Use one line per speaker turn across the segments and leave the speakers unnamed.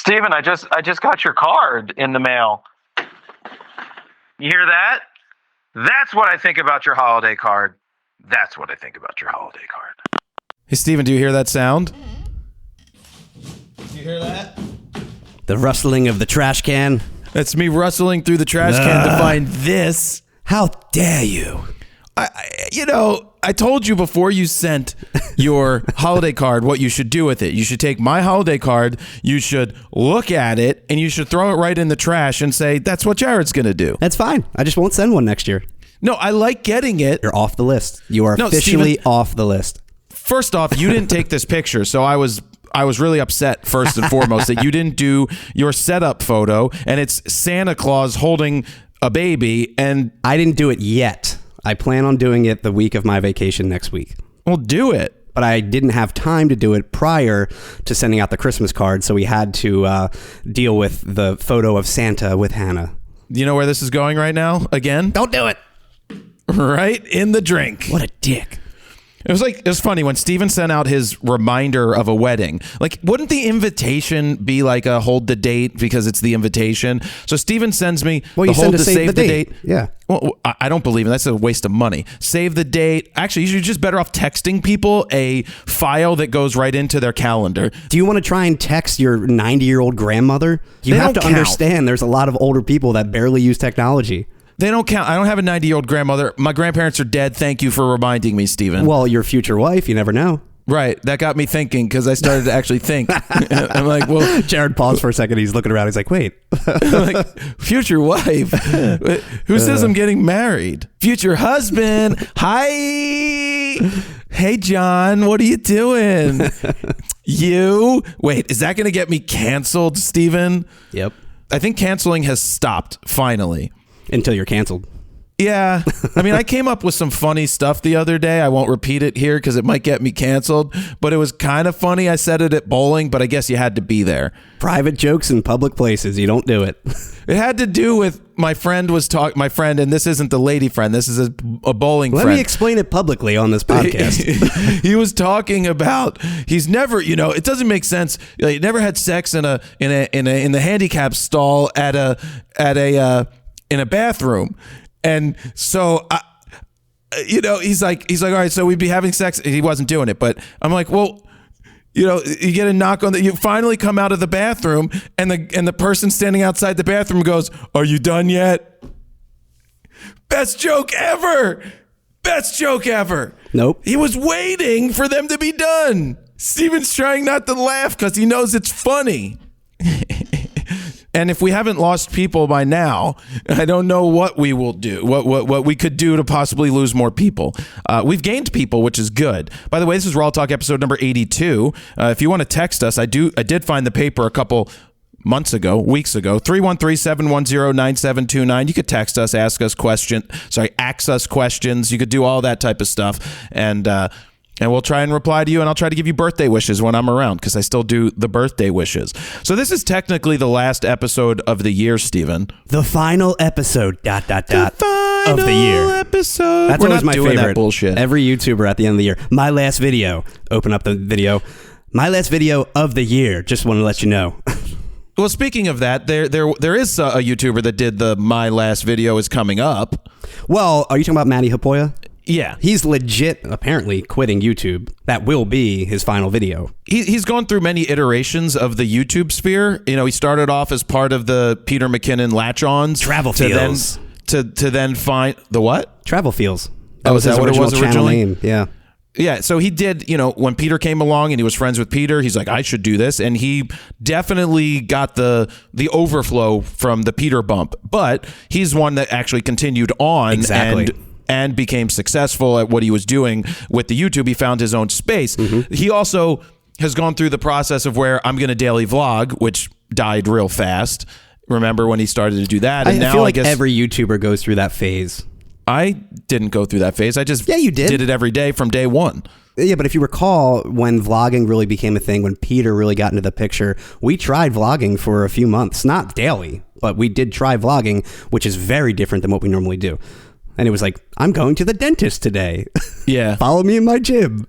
Steven, I just got your card in the mail. You hear that? That's what I think about your holiday card. That's what I think about your holiday card.
Hey, Steven, do you hear that sound? Do you hear that?
The rustling of the trash can.
That's me rustling through the trash can to find this.
How dare you?
I told you before you sent your holiday card what you should do with it. You should take my holiday card, you should look at it, and you should throw it right in the trash and say, that's what Jared's going to do.
That's fine. I just won't send one next year.
No, I like getting it.
You're off the list. You are officially
Steven,
off the list.
First off, you didn't take this picture, so I was really upset, first and foremost, that you didn't do your setup photo, and it's Santa Claus holding a baby, and
I didn't do it yet. I plan on doing it the week of my vacation next week.
Well, do it.
But I didn't have time to do it prior to sending out the Christmas card, so we had to deal with the photo of Santa with Hannah.
You know where this is going right now? Again?
Don't do it.
Right in the drink.
What a dick.
It was funny when Steven sent out his reminder of a wedding. Like, wouldn't the invitation be like a hold the date because it's the invitation? So Steven sends me
the hold to save the date. Yeah.
Well, I don't believe it. That's a waste of money. Save the date. Actually, you're just better off texting people a file that goes right into their calendar.
Do you want to try and text your 90-year-old grandmother? You have to understand there's a lot of older people that barely use technology.
They don't count. I don't have a 90-year-old grandmother. My grandparents are dead. Thank you for reminding me, Steven.
Well, your future wife, you never know.
Right. That got me thinking because I started to actually think. I'm like, well.
Jared paused for a second. He's looking around. He's like, wait.
I'm like, future wife? Who says I'm getting married? Future husband. Hi. Hey, John. What are you doing? You? Wait, is that going to get me canceled, Steven?
Yep.
I think canceling has stopped finally.
Until you're canceled.
Yeah. I mean, I came up with some funny stuff the other day. I won't repeat it here because it might get me canceled, but it was kind of funny. I said it at bowling, but I guess you had to be there.
Private jokes in public places. You don't do it.
It had to do with my friend, and this isn't the lady friend. This is a bowling friend.
Let me explain it publicly on this podcast.
He was talking about he's never, it doesn't make sense. He never had sex in the handicap stall in a bathroom. And so, he's like, all right, so we'd be having sex. He wasn't doing it, but I'm like, well, you get a knock on you finally come out of the bathroom and the person standing outside the bathroom goes, are you done yet? Best joke ever. Best joke ever.
Nope.
He was waiting for them to be done. Steven's trying not to laugh because he knows it's funny. And if we haven't lost people by now, I don't know what we will do, what we could do to possibly lose more people. We've gained people, which is good. By the way, this is RAWtalk episode number 82. If you want to text us, I did find the paper a couple weeks ago, 313-710-9729. You could text us, ask us questions. You could do all that type of stuff. And we'll try and reply to you, and I'll try to give you birthday wishes when I'm around because I still do the birthday wishes. So this is technically the last episode of the year, Steven.
The final episode, ...
The
of the year.
Episode.
That's
We're
always
not
my
doing
favorite.
That bullshit.
Every YouTuber at the end of the year. My last video. Open up the video. My last video of the year. Just want to let you know.
Well, speaking of that, there is a YouTuber that did the My Last Video is Coming Up.
Well, are you talking about Matty Hapoya?
Yeah.
He's legit, apparently, quitting YouTube. That will be his final video.
He's gone through many iterations of the YouTube sphere. He started off as part of the Peter McKinnon latch-ons.
Travel Feels.
To then find... The what?
Travel Feels.
That was his original
channel name. Yeah.
Yeah, so he did, when Peter came along and he was friends with Peter, he's like, I should do this. And he definitely got the overflow from the Peter bump. But he's one that actually continued on.
Exactly.
And became successful at what he was doing with the YouTube. He found his own space. Mm-hmm. He also has gone through the process of where I'm going to daily vlog, which died real fast. Remember when he started to do that?
And I feel like every YouTuber goes through that phase.
I didn't go through that phase. I just
you did
it every day from day one.
Yeah, but if you recall, when vlogging really became a thing, when Peter really got into the picture, we tried vlogging for a few months. Not daily, but we did try vlogging, which is very different than what we normally do. And it was like, I'm going to the dentist today.
Yeah.
Follow me in my gym.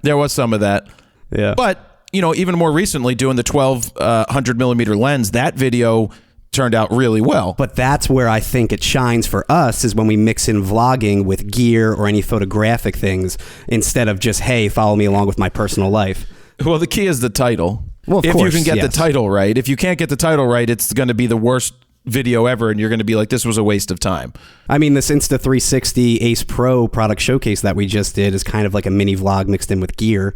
There was some of that.
Yeah.
But even more recently doing the 1200 millimeter lens, that video turned out really well.
But that's where I think it shines for us, is when we mix in vlogging with gear or any photographic things instead of just, hey, follow me along with my personal life.
Well, the key is the title.
Well, of
if
course,
you can get
yes.
the title right. If you can't get the title right, it's going to be the worst video ever, and you're going to be like, this was a waste of time.
I mean, this Insta360 Ace Pro product showcase that we just did is kind of like a mini vlog mixed in with gear,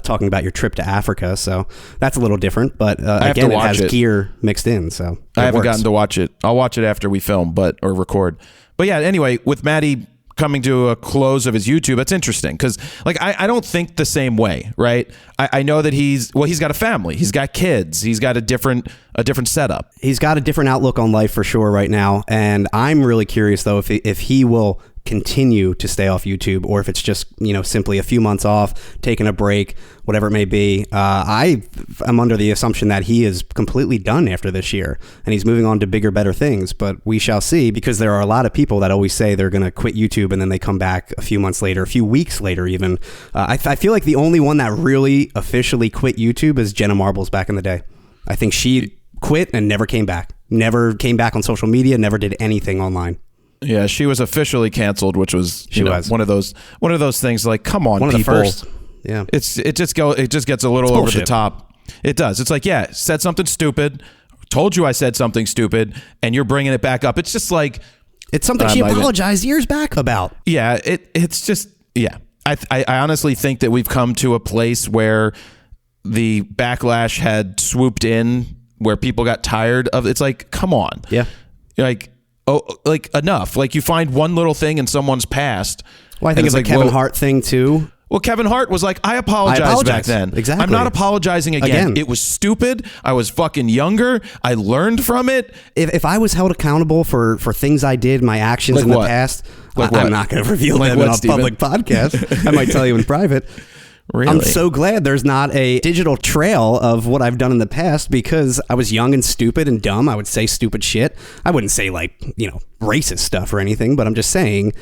talking about your trip to Africa. So that's a little different, but again, it has gear mixed in. So
I haven't gotten to watch it. I'll watch it after we film, or record. But yeah, anyway, with Matty coming to a close of his YouTube, that's interesting because like I don't think the same way, right? I know that he's got a family, he's got kids, he's got a different setup. He's got a different outlook on life for sure right now, and I'm really curious though if he will continue to stay off YouTube, or if it's just simply a few months off, taking a break, whatever it may be. I am under the assumption that he is completely done after this year and he's moving on to bigger, better things, but we shall see, because there are a lot of people that always say they're going to quit YouTube and then they come back a few months later, a few weeks later even. I feel like the only one that really officially quit YouTube is Jenna Marbles back in the day. I think she quit and never came back on social media, never did anything online. Yeah, she was officially canceled, which was one of those things like, come on,
one
people.
Of the first. Yeah.
It just gets a little over the top. It does. It's like, yeah, said something stupid, told you I said something stupid, and you're bringing it back up. It's just like,
it's something she apologized years back about.
Yeah, it's just, yeah. I honestly think that we've come to a place where the backlash had swooped in, where people got tired of. It's like, come on.
Yeah.
Like, like enough. Like, you find one little thing in someone's past.
Well, I think it's a Kevin Hart thing too.
Well, Kevin Hart was like, I apologized back then.
Exactly.
I'm not apologizing again. It was stupid. I was fucking younger. I learned from it.
If I was held accountable for things I did, my actions
like
in
what?
the past,
I'm
not going to reveal them
what,
on a
Steven?
public podcast. I might tell you in private.
Really?
I'm so glad there's not a digital trail of what I've done in the past, because I was young and stupid and dumb. I would say stupid shit. I wouldn't say like, racist stuff or anything, but I'm just saying,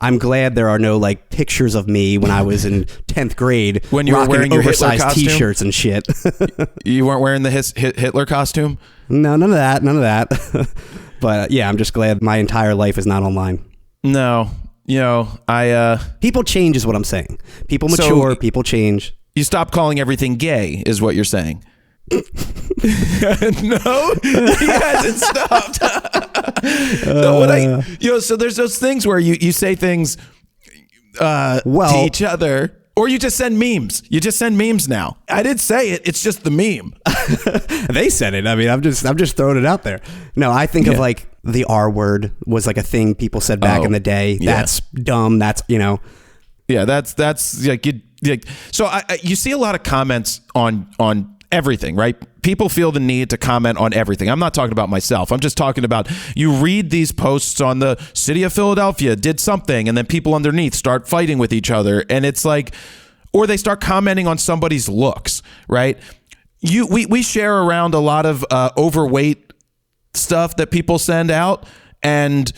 I'm glad there are no like pictures of me when I was in 10th grade
when you were wearing your
oversized
Hitler costume?
T-shirts and shit.
You weren't wearing the Hitler costume?
No, none of that. But yeah, I'm just glad my entire life is not online.
No.
People change is what I'm saying. People mature,
So,
people change.
You stop calling everything gay is what you're saying. No, he hasn't stopped. So there's those things where you say things to each other, or you just send memes. You just send memes now. I didn't say it. It's just the meme.
They said it. I mean, I'm just throwing it out there. No, I think of like the R word was like a thing people said back in the day.
Yeah.
That's dumb. That's,
Yeah, that's like so you see a lot of comments on everything, right? People feel the need to comment on everything. I'm not talking about myself. I'm just talking about, you read these posts on the city of Philadelphia did something, and then people underneath start fighting with each other, and it's like, or they start commenting on somebody's looks, right? We share around a lot of overweight stuff that people send out, and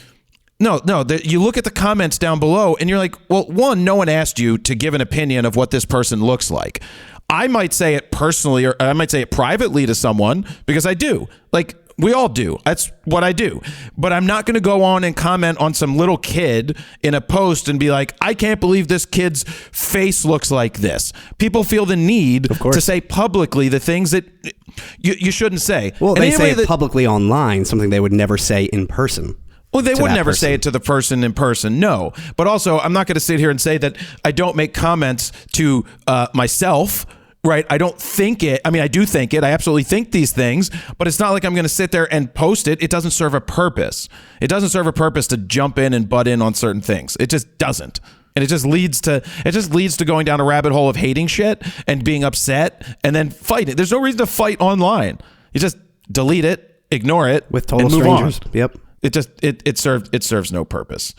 you look at the comments down below and you're like, well, one, no one asked you to give an opinion of what this person looks like. I might say it personally, or I might say it privately to someone, because I do. Like, we all do. That's what I do. But I'm not going to go on and comment on some little kid in a post and be like, I can't believe this kid's face looks like this. People feel the need to say publicly the things that you shouldn't say.
Well, and they say it publicly online, something they would never say in person.
Well, they would never say it to the person in person, no. But also, I'm not going to sit here and say that I don't make comments to myself, right? I don't think it. I mean, I do think it. I absolutely think these things, but it's not like I'm going to sit there and post it. It doesn't serve a purpose. It doesn't serve a purpose to jump in and butt in on certain things. It just doesn't. And it just leads to going down a rabbit hole of hating shit and being upset and then fighting. There's no reason to fight online. You just delete it, ignore it,
with total
and move
strangers.
on.
Yep.
It serves no purpose.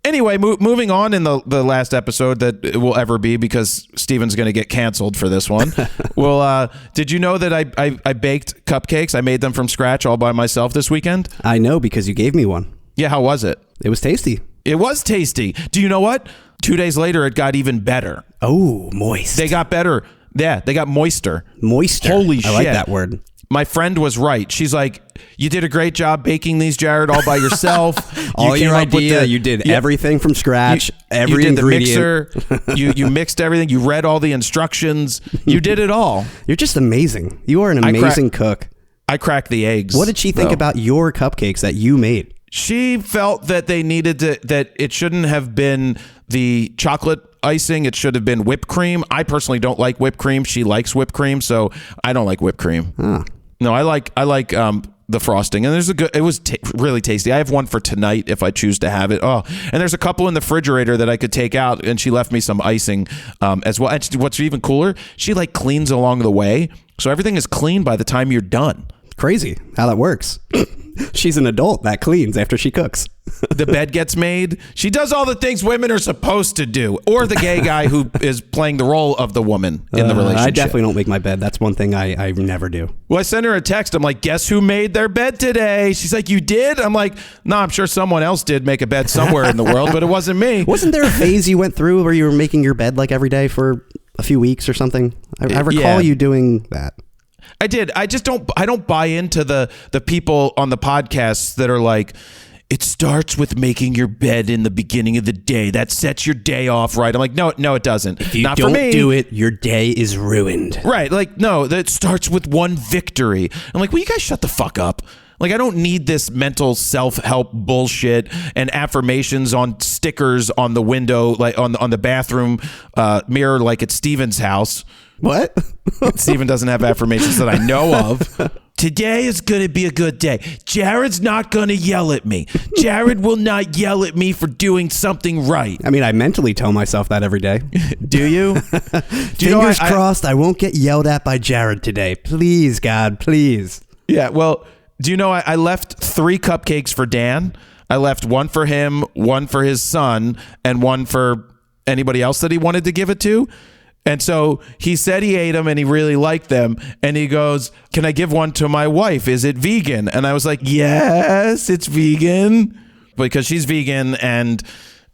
Anyway, moving on in the last episode that it will ever be, because Steven's going to get canceled for this one. Well, did you know that I baked cupcakes? I made them from scratch all by myself this weekend.
I know, because you gave me one.
Yeah, how was it?
It was tasty.
It was tasty. Do you know what? 2 days later, it got even better.
Oh, moist.
They got better. Yeah, they got moister.
Moister.
Holy shit.
I like that word.
My friend was right. She's like, you did a great job baking these, Jared, all by yourself.
All your idea. You did everything from scratch. Every
you did
ingredient.
The mixer. you mixed everything. You read all the instructions. You did it all.
You're just amazing. You are an amazing cook.
I cracked the eggs.
What did she think about your cupcakes that you made?
She felt that they needed to, that it shouldn't have been the chocolate icing. It should have been whipped cream. I personally don't like whipped cream. She likes whipped cream, so I don't like whipped cream.
Huh.
No, I like the frosting, and there's it was really tasty. I have one for tonight if I choose to have it. Oh, and there's a couple in the refrigerator that I could take out, and she left me some icing as well. And what's even cooler, she like cleans along the way, so everything is clean by the time you're done.
Crazy how that works. She's an adult that cleans after she cooks.
The bed gets made. She does all the things women are supposed to do, or the gay guy who is playing the role of the woman in the relationship.
I definitely don't make my bed. That's one thing I never do.
Well, I sent her a text. I'm like, guess who made their bed today? She's like, you did? I'm like, no, I'm sure someone else did make a bed somewhere in the world, but it wasn't me.
Wasn't there a phase you went through where you were making your bed like every day for a few weeks or something? I recall you doing that.
I did. I just don't buy into the people on the podcasts that are like, it starts with making your bed in the beginning of the day. That sets your day off right. I'm like, no, it doesn't.
If you
Not
don't
for me.
do it, your day is ruined.
Right. Like, no, that starts with one victory. I'm like, will you guys shut the fuck up? Like, I don't need this mental self-help bullshit and affirmations on stickers on the window, like on the bathroom mirror, like at Steven's house.
What?
Steven doesn't have affirmations that I know of. Today is going to be a good day. Jared's not going to yell at me. Jared will not yell at me for doing something right.
I mean, I mentally tell myself that every day.
Do you?
Fingers crossed I won't get yelled at by Jared today. Please, God, please.
Yeah, well, do you know I left 3 cupcakes for Dan? I left one for him, one for his son, and one for anybody else that he wanted to give it to. And so he said he ate them and he really liked them. And he goes, can I give one to my wife? Is it vegan? And I was like, yes, it's vegan. Because she's vegan, and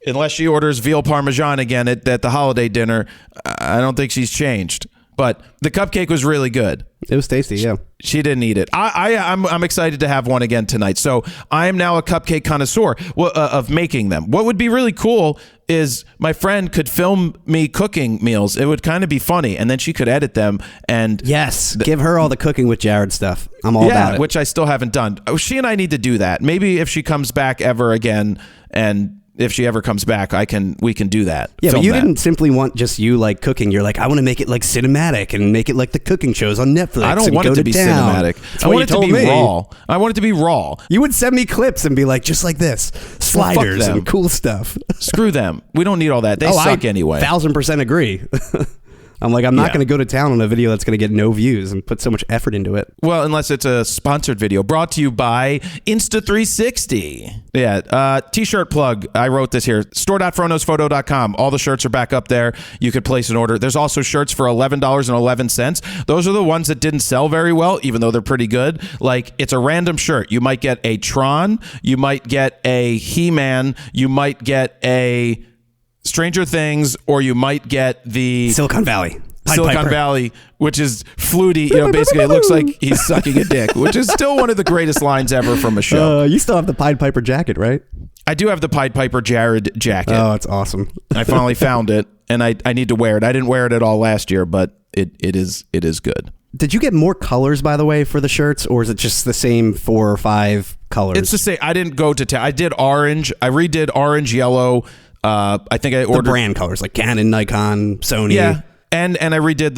unless she orders veal parmesan again at the holiday dinner, I don't think she's changed. But the cupcake was really good.
It was tasty, yeah.
She didn't eat it. I'm excited to have one again tonight. So I am now a cupcake connoisseur of making them. What would be really cool is my friend could film me cooking meals. It would kind of be funny, and then she could edit them. And
yes, give her all the cooking with Jared stuff. I'm all about it.
Which I still haven't done. She and I need to do that. Maybe if she comes back ever again, and if she ever comes back, we can do that.
Yeah, but you didn't simply want just you like cooking. You're like, I want to make it like cinematic and make it like the cooking shows on Netflix.
I don't want it to be cinematic. I want it to be raw. I want it to be raw.
You would send me clips and be like, just like this, sliders and cool stuff.
Screw them. We don't need all that. They suck anyway.
1000% agree. I'm like, I'm not going to go to town on a video that's going to get no views and put so much effort into it.
Well, unless it's a sponsored video brought to you by Insta360. Yeah. T-shirt plug. I wrote this here. Store.fronosphoto.com. All the shirts are back up there. You could place an order. There's also shirts for $11.11. Those are the ones that didn't sell very well, even though they're pretty good. Like, it's a random shirt. You might get a Tron. You might get a He-Man. You might get a Stranger Things, or you might get the
Silicon Valley.
Silicon Valley, which is fluty. You know, basically, it looks like he's sucking a dick, which is still one of the greatest lines ever from a show.
You still have the Pied Piper jacket, right?
I do have the Pied Piper Jared jacket.
Oh, it's awesome.
I finally found it, and I need to wear it. I didn't wear it at all last year, but it is good.
Did you get more colors, by the way, for the shirts, or is it just the same 4 or 5 colors?
It's the same. I didn't go to I did orange. I redid orange, yellow. I think I ordered
the brand colors like Canon, Nikon, Sony.
Yeah, and I redid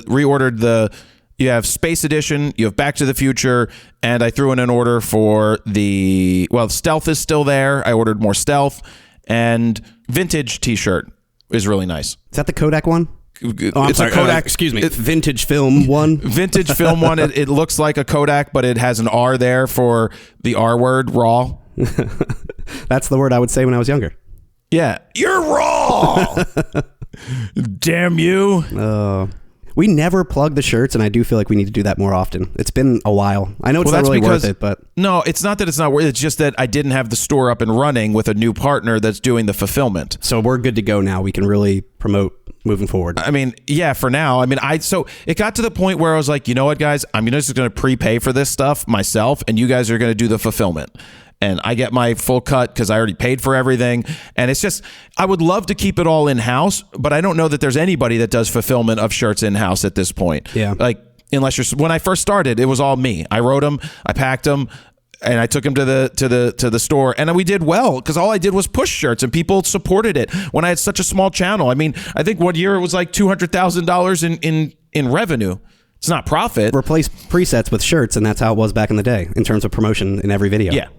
reordered you have Space Edition, you have Back to the Future, and I threw in an order for Stealth is still there. I ordered more Stealth, and Vintage T-shirt is really nice.
Is that the Kodak one?
I'm sorry, a Kodak.
Excuse me. Vintage film one.
Vintage film one. It looks like a Kodak, but it has an R there for the R word, raw.
That's the word I would say when I was younger.
Yeah, you're raw. Damn you.
We never plug the shirts, and I do feel like we need to do that more often. It's been a while. I know it's not really worth it, but...
No, it's not that it's not worth it. It's just that I didn't have the store up and running with a new partner that's doing the fulfillment.
So we're good to go now. We can really promote moving forward.
I mean, yeah, for now. I mean, so it got to the point where I was like, you know what, guys, I'm just going to prepay for this stuff myself, and you guys are going to do the fulfillment. And I get my full cut because I already paid for everything. And it's just, I would love to keep it all in-house, but I don't know that there's anybody that does fulfillment of shirts in-house at this point.
Yeah.
Like, unless when I first started, it was all me. I wrote them, I packed them, and I took them to the store, and we did well because all I did was push shirts, and people supported it when I had such a small channel. I mean, I think one year it was like $200,000 in revenue. It's not profit.
Replace presets with shirts, and that's how it was back in the day in terms of promotion in every video.
Yeah.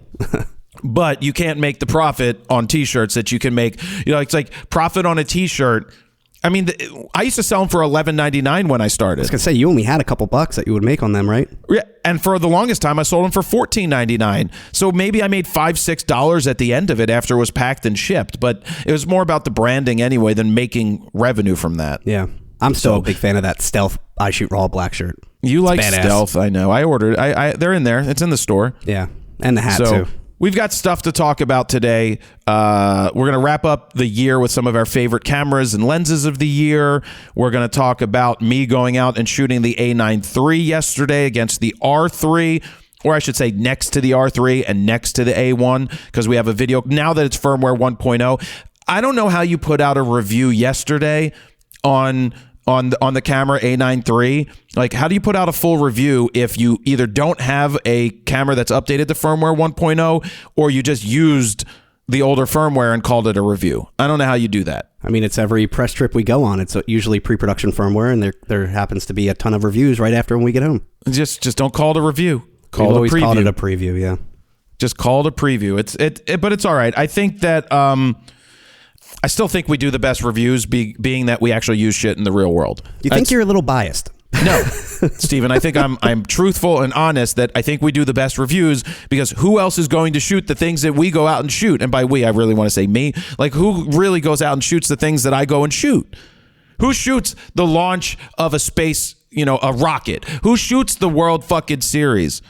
But you can't make the profit on T-shirts that you can make. You know, it's like profit on a T-shirt. I mean, I used to sell them for $11.99 when I started.
I was gonna say, you only had a couple bucks that you would make on them, right?
Yeah, and for the longest time, I sold them for $14.99. So maybe I made $5-6 at the end of it after it was packed and shipped. But it was more about the branding anyway than making revenue from that.
Yeah, I'm still a big fan of that stealth I Shoot Raw black shirt.
You like stealth, I know. I ordered. They're in there. It's in the store.
Yeah, and the hat too.
We've got stuff to talk about today. We're going to wrap up the year with some of our favorite cameras and lenses of the year. We're going to talk about me going out and shooting the A9 III yesterday against the R3, or I should say next to the R3 and next to the A1, because we have a video now that it's firmware 1.0. I don't know how you put out a review yesterday on the camera A9 III. Like, how do you put out a full review if you either don't have a camera that's updated to firmware 1.0 or you just used the older firmware and called it a review? I don't know how you do that.
I mean, it's every press trip we go on. It's usually pre-production firmware, and there happens to be a ton of reviews right after when we get home.
Just don't call it a review.
We've always called it a preview, yeah. Just
call it a preview. But it's all right. I think that I still think we do the best reviews, being that we actually use shit in the real world.
You think you're a little biased?
No, Steven, I think I'm truthful and honest that I think we do the best reviews because who else is going to shoot the things that we go out and shoot? And by we, I really want to say me. Like, who really goes out and shoots the things that I go and shoot? Who shoots the launch of a space, a rocket? Who shoots the World fucking Series?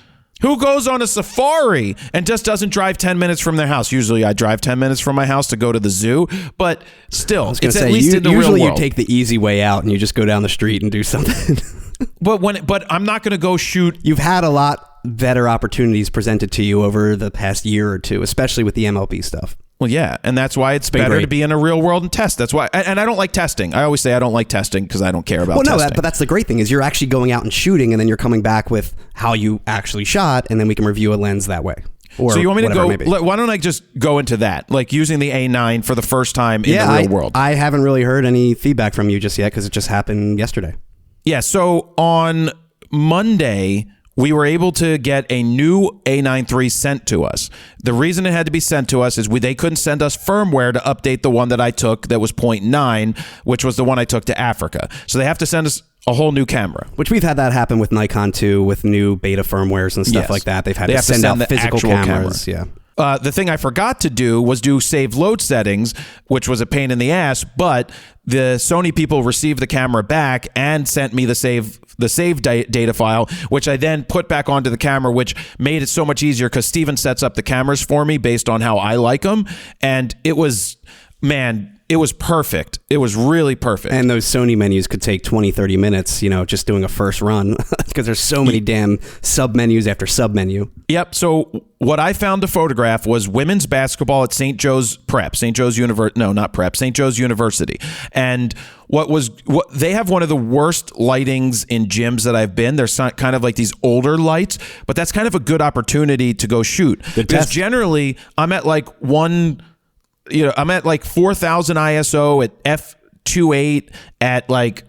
Who goes on a safari and just doesn't drive 10 minutes from their house? Usually I drive 10 minutes from my house to go to the zoo, but still, it's at least in the real world.
Usually you take the easy way out and you just go down the street and do something.
But I'm not going to go shoot.
You've had a lot better opportunities presented to you over the past year or two, especially with the MLB stuff.
Well, yeah, and that's why it's better to be in a real world and test. That's why, and I don't like testing. I always say I don't like testing because I don't care about testing.
But that's the great thing is you're actually going out and shooting, and then you're coming back with how you actually shot, and then we can review a lens that way. Or
so you want me to go? Why don't I just go into that, like using the A9 for the first time in the real world?
I haven't really heard any feedback from you just yet because it just happened yesterday.
Yeah, so on Monday, we were able to get a new A9 III sent to us. The reason it had to be sent to us is they couldn't send us firmware to update the one that I took that was 0.9, which was the one I took to Africa. So they have to send us a whole new camera.
Which we've had that happen with Nikon too, with new beta firmwares and stuff like that. They've had to send out physical cameras. Yeah.
The thing I forgot to do was do save load settings, which was a pain in the ass, but the Sony people received the camera back and sent me the save data file, which I then put back onto the camera, which made it so much easier because Steven sets up the cameras for me based on how I like them. And it was perfect. It was really perfect.
And those Sony menus could take 20, 30 minutes, just doing a first run because there's so many damn sub menus after sub menu.
Yep. So what I found to photograph was women's basketball at St. Joe's University. And what they have one of the worst lightings in gyms that I've been. There's kind of like these older lights, but that's kind of a good opportunity to go shoot. Because generally I'm at like I'm at like 4,000 ISO at f2.8 at like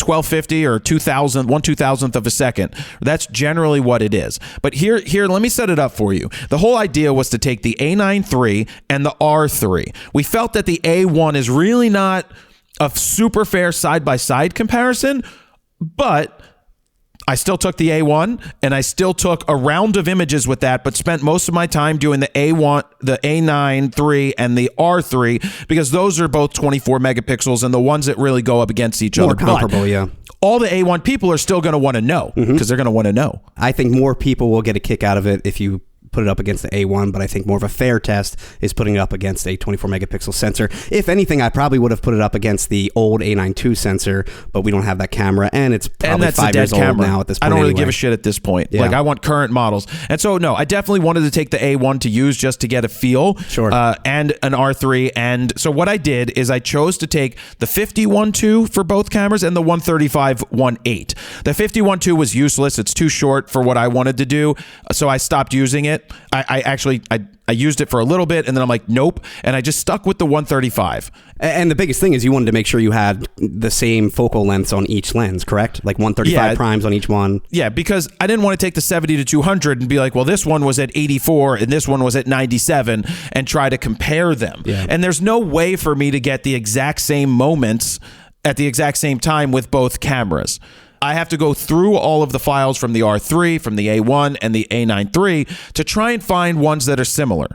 1250 or 1/2000th of a second. That's generally what it is. But here, let me set it up for you. The whole idea was to take the A9 III and the R3. We felt that the A1 is really not a super fair side-by-side comparison, but I still took the A1 and I still took a round of images with that, but spent most of my time doing the A1, the A9 III and the R3 because those are both 24 megapixels and the ones that really go up against each other.
More comparable, yeah.
All the A1 people are still going to want to know because they're going to want to know.
I think more people will get a kick out of it if you put it up against the A1, but I think more of a fair test is putting it up against a 24 megapixel sensor. If anything, I probably would have put it up against the old A9 II sensor, but we don't have that camera, and it's probably 5 years old now at this point.
I don't really
anyway.
give a shit at this point.
Yeah.
Like, I want current models. And so, no, I definitely wanted to take the A1 to use just to get a feel.
Sure.
And an R3. And so what I did is I chose to take the 51.2 for both cameras and the 135.1.8. The 51.2 was useless. It's too short for what I wanted to do. So I stopped using it. I used it for a little bit, and then I'm like, nope. And I just stuck with the 135.
And the biggest thing is you wanted to make sure you had the same focal lengths on each lens, correct? Like 135 primes on each one.
Yeah, because I didn't want to take the 70 to 200 and be like, well, this one was at 84 and this one was at 97 and try to compare them.
Yeah.
And there's no way for me to get the exact same moments at the exact same time with both cameras. I have to go through all of the files from the R3, from the A1, and the A9 III to try and find ones that are similar.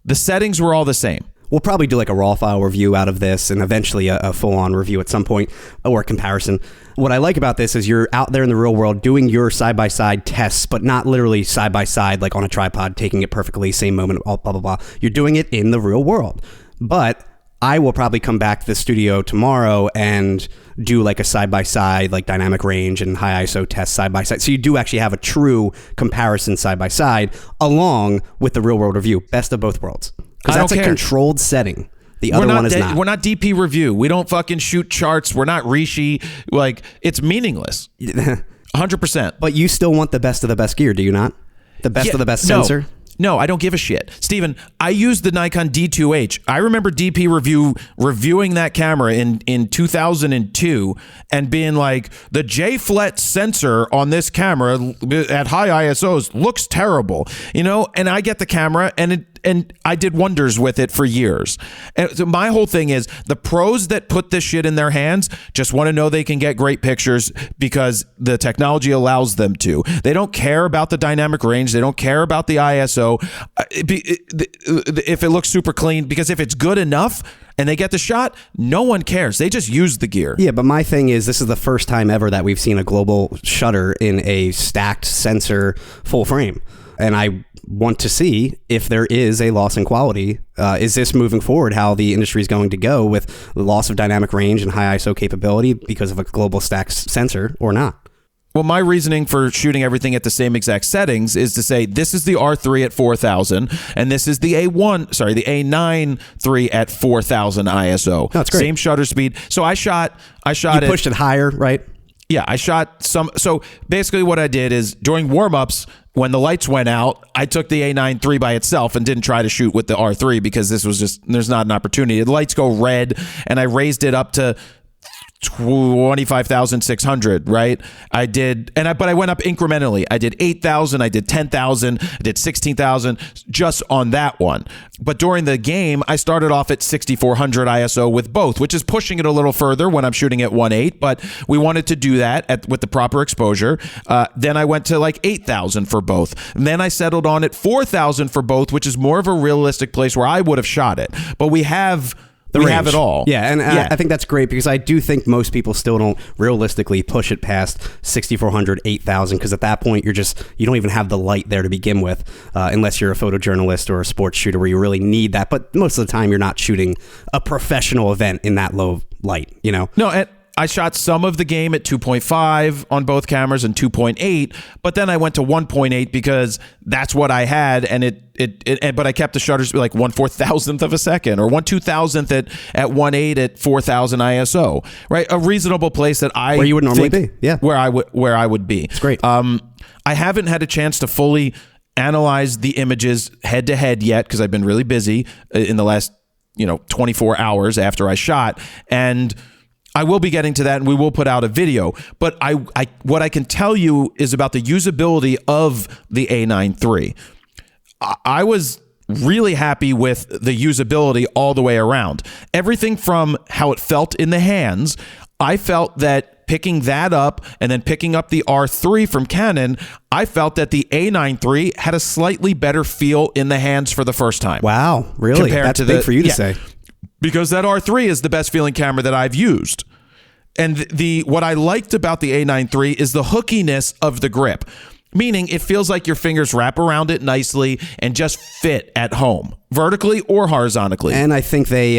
The settings were all the same.
We'll probably do like a raw file review out of this and eventually a full-on review at some point, or a comparison. What I like about this is you're out there in the real world doing your side-by-side tests, but not literally side-by-side like on a tripod, taking it perfectly, same moment, blah, blah, blah. You're doing it in the real world. But I will probably come back to the studio tomorrow and do like a side-by-side, like dynamic range and high ISO test side-by-side. So you do actually have a true comparison side-by-side along with the real-world review. Best of both worlds. Because that's a controlled setting. The other one is not.
We're not DP review. We don't fucking shoot charts. We're not Rishi. Like, it's meaningless. 100%.
But you still want the best of the best gear, do you not? The best of the best sensor?
No, I don't give a shit. Steven, I used the Nikon D2H. I remember DP reviewing that camera in 2002 and being like, the J-Flet sensor on this camera at high ISOs looks terrible, you know? And I get the camera and I did wonders with it for years. And so my whole thing is the pros that put this shit in their hands just want to know they can get great pictures because the technology allows them to. They don't care about the dynamic range. They don't care about the ISO. If it looks super clean, because if it's good enough and they get the shot, no one cares. They just use the gear.
Yeah, but my thing is this is the first time ever that we've seen a global shutter in a stacked sensor full frame. And I want to see if there is a loss in quality. Is this moving forward how the industry is going to go with the loss of dynamic range and high ISO capability because of a global stacked sensor or not?
Well, my reasoning for shooting everything at the same exact settings is to say this is the R3 at 4,000 and this is the A9 III at 4,000 ISO.
No, that's great.
Same shutter speed. So I shot
You pushed it higher, right?
Yeah, I shot some. So basically what I did is during warm-ups, when the lights went out, I took the A9 III by itself and didn't try to shoot with the R3 because this was just, there's not an opportunity. The lights go red and I raised it up to 25,600, right? I did, but I went up incrementally. I did 8,000, I did 10,000, I did 16,000 just on that one. But during the game, I started off at 6,400 ISO with both, which is pushing it a little further when I'm shooting at 1.8, but we wanted to do that with the proper exposure. Then I went to like 8,000 for both. And then I settled on at 4,000 for both, which is more of a realistic place where I would have shot it. But we have it all.
Yeah, and I think that's great because I do think most people still don't realistically push it past 6,400, 8,000 because at that point you don't even have the light there to begin with unless you're a photojournalist or a sports shooter where you really need that. But most of the time you're not shooting a professional event in that low light, you know?
No, I shot some of the game at 2.5 on both cameras and 2.8, but then I went to 1.8 because that's what I had, but I kept the shutters like 1/4,000th of a second or 1/2000th at 1.8 at 4,000 ISO, right? A reasonable place that where
you would normally be, yeah,
where I would be.
It's great.
I haven't had a chance to fully analyze the images head to head yet because I've been really busy in the last 24 hours after I shot, and I will be getting to that, and we will put out a video. But what I can tell you is about the usability of the A9 III. I was really happy with the usability all the way around. Everything from how it felt in the hands, I felt that picking that up and then picking up the R3 from Canon, I felt that the A9 III had a slightly better feel in the hands for the first time.
Wow, really? That's big for you to say.
Because that R3 is the best feeling camera that I've used. And what I liked about the A9 III is the hookiness of the grip. meaning it feels like your fingers wrap around it nicely and just fit at home, vertically or horizontally.
And I think they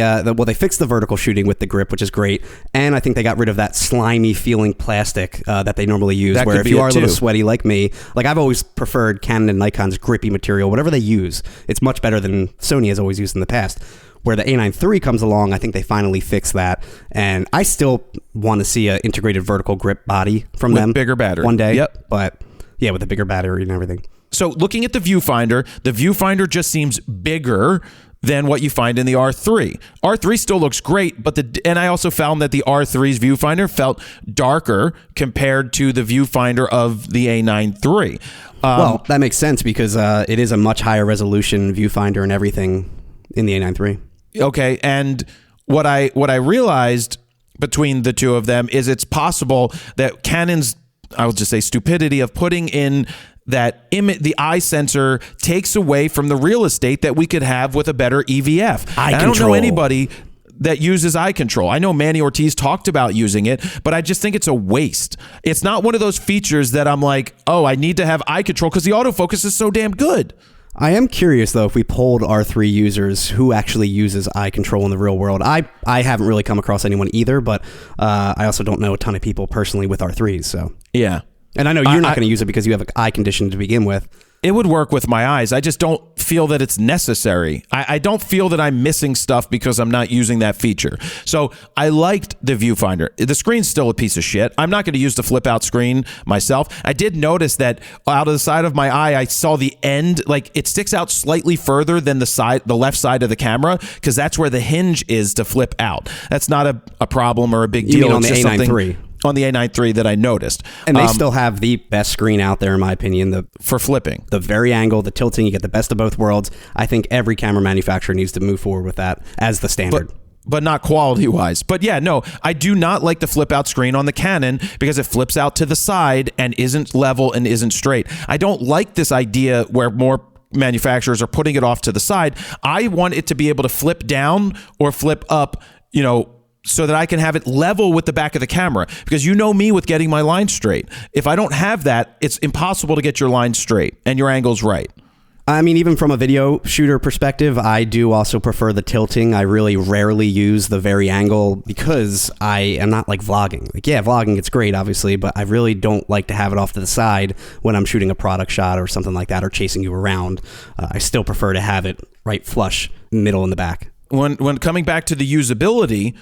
fixed the vertical shooting with the grip, which is great. And I think they got rid of that slimy feeling plastic that they normally use,
That
where
could
if
be
you
it
are a little
too.
sweaty like me, like I've always preferred Canon and Nikon's grippy material, whatever they use. It's much better than Sony has always used in the past. Where the A9 III comes along, I think they finally fixed that. And I still want to see an integrated vertical grip body from
With
them.
bigger battery.
One day.
Yep.
But yeah, with a bigger battery and everything.
So looking at the viewfinder just seems bigger than what you find in the R3. R3 still looks great, but and I also found that the R3's viewfinder felt darker compared to the viewfinder of the A9 III.
Well, that makes sense because it is a much higher resolution viewfinder and everything in the A9 III.
Okay, and what I realized between the two of them is it's possible that Canon's, I will just say, stupidity of putting in that the eye sensor takes away from the real estate that we could have with a better EVF.
Eye
And I don't know
control.
anybody that uses eye control. I know Manny Ortiz talked about using it, but I just think it's a waste. It's not one of those features that I'm like, oh, I need to have eye control because the autofocus is so damn good.
I am curious, though, if we polled R3 users who actually uses eye control in the real world. I haven't really come across anyone either, but I also don't know a ton of people personally with R3s. So
Yeah.
And I know you're not going to use it because you have an eye condition to begin with.
It would work with my eyes. I just don't feel that it's necessary. I don't feel that I'm missing stuff because I'm not using that feature. So I liked the viewfinder. The screen's still a piece of shit. I'm not going to use the flip out screen myself. I did notice that out of the side of my eye, I saw the end, like it sticks out slightly further than the left side of the camera because that's where the hinge is to flip out. That's not a problem or a big deal.
You mean on
It's
the
just
A9
something
III?
On the A9 III that I noticed.
And they still have the best screen out there, in my opinion.
For flipping.
The very angle, the tilting, you get the best of both worlds. I think every camera manufacturer needs to move forward with that as the standard.
But not quality-wise. But yeah, no, I do not like the flip-out screen on the Canon because it flips out to the side and isn't level and isn't straight. I don't like this idea where more manufacturers are putting it off to the side. I want it to be able to flip down or flip up, so that I can have it level with the back of the camera. Because you know me with getting my line straight. If I don't have that, it's impossible to get your line straight and your angles right.
I mean, even from a video shooter perspective, I do also prefer the tilting. I really rarely use the very angle because I am not like vlogging. Like, yeah, vlogging, it's great, obviously, but I really don't like to have it off to the side when I'm shooting a product shot or something like that or chasing you around. I still prefer to have it right flush, middle in the back.
When coming back to the usability,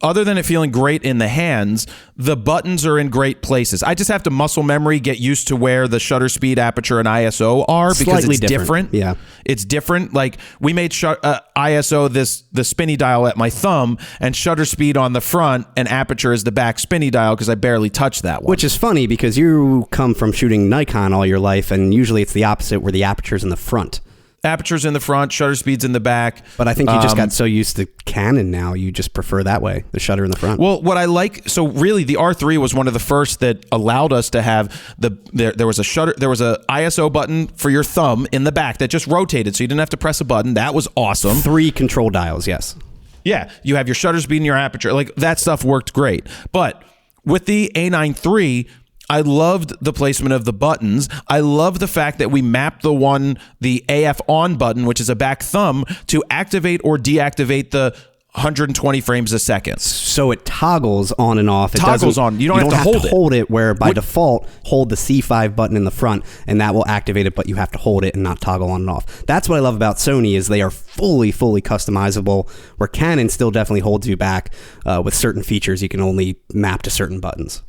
other than it feeling great in the hands, the buttons are in great places. I just have to muscle memory, get used to where the shutter speed, aperture, and ISO are because
Slightly
it's different.
Yeah.
It's different. Like we made ISO the spinny dial at my thumb and shutter speed on the front and aperture is the back spinny dial because I barely touched that one.
Which is funny because you come from shooting Nikon all your life and usually it's the opposite where the aperture's in the front.
Aperture's in the front, shutter speed's in the back.
But I think you just got so used to Canon now, you just prefer that way, the shutter in the front.
Well, what I like, so really the R3 was one of the first that allowed us to have there was a shutter, there was a ISO button for your thumb in the back that just rotated, so you didn't have to press a button. That was awesome.
3 control dials, yes.
Yeah, you have your shutter speed and your aperture. Like that stuff worked great. But with the A9 III, I loved the placement of the buttons. I love the fact that we mapped the AF on button, which is a back thumb, to activate or deactivate the 120 frames a second.
So it toggles on and off. It
Toggles on. You don't have to
hold it. Where by default, hold the C5 button in the front, and that will activate it. But you have to hold it and not toggle on and off. That's what I love about Sony is they are fully customizable. Where Canon still definitely holds you back with certain features. You can only map to certain buttons.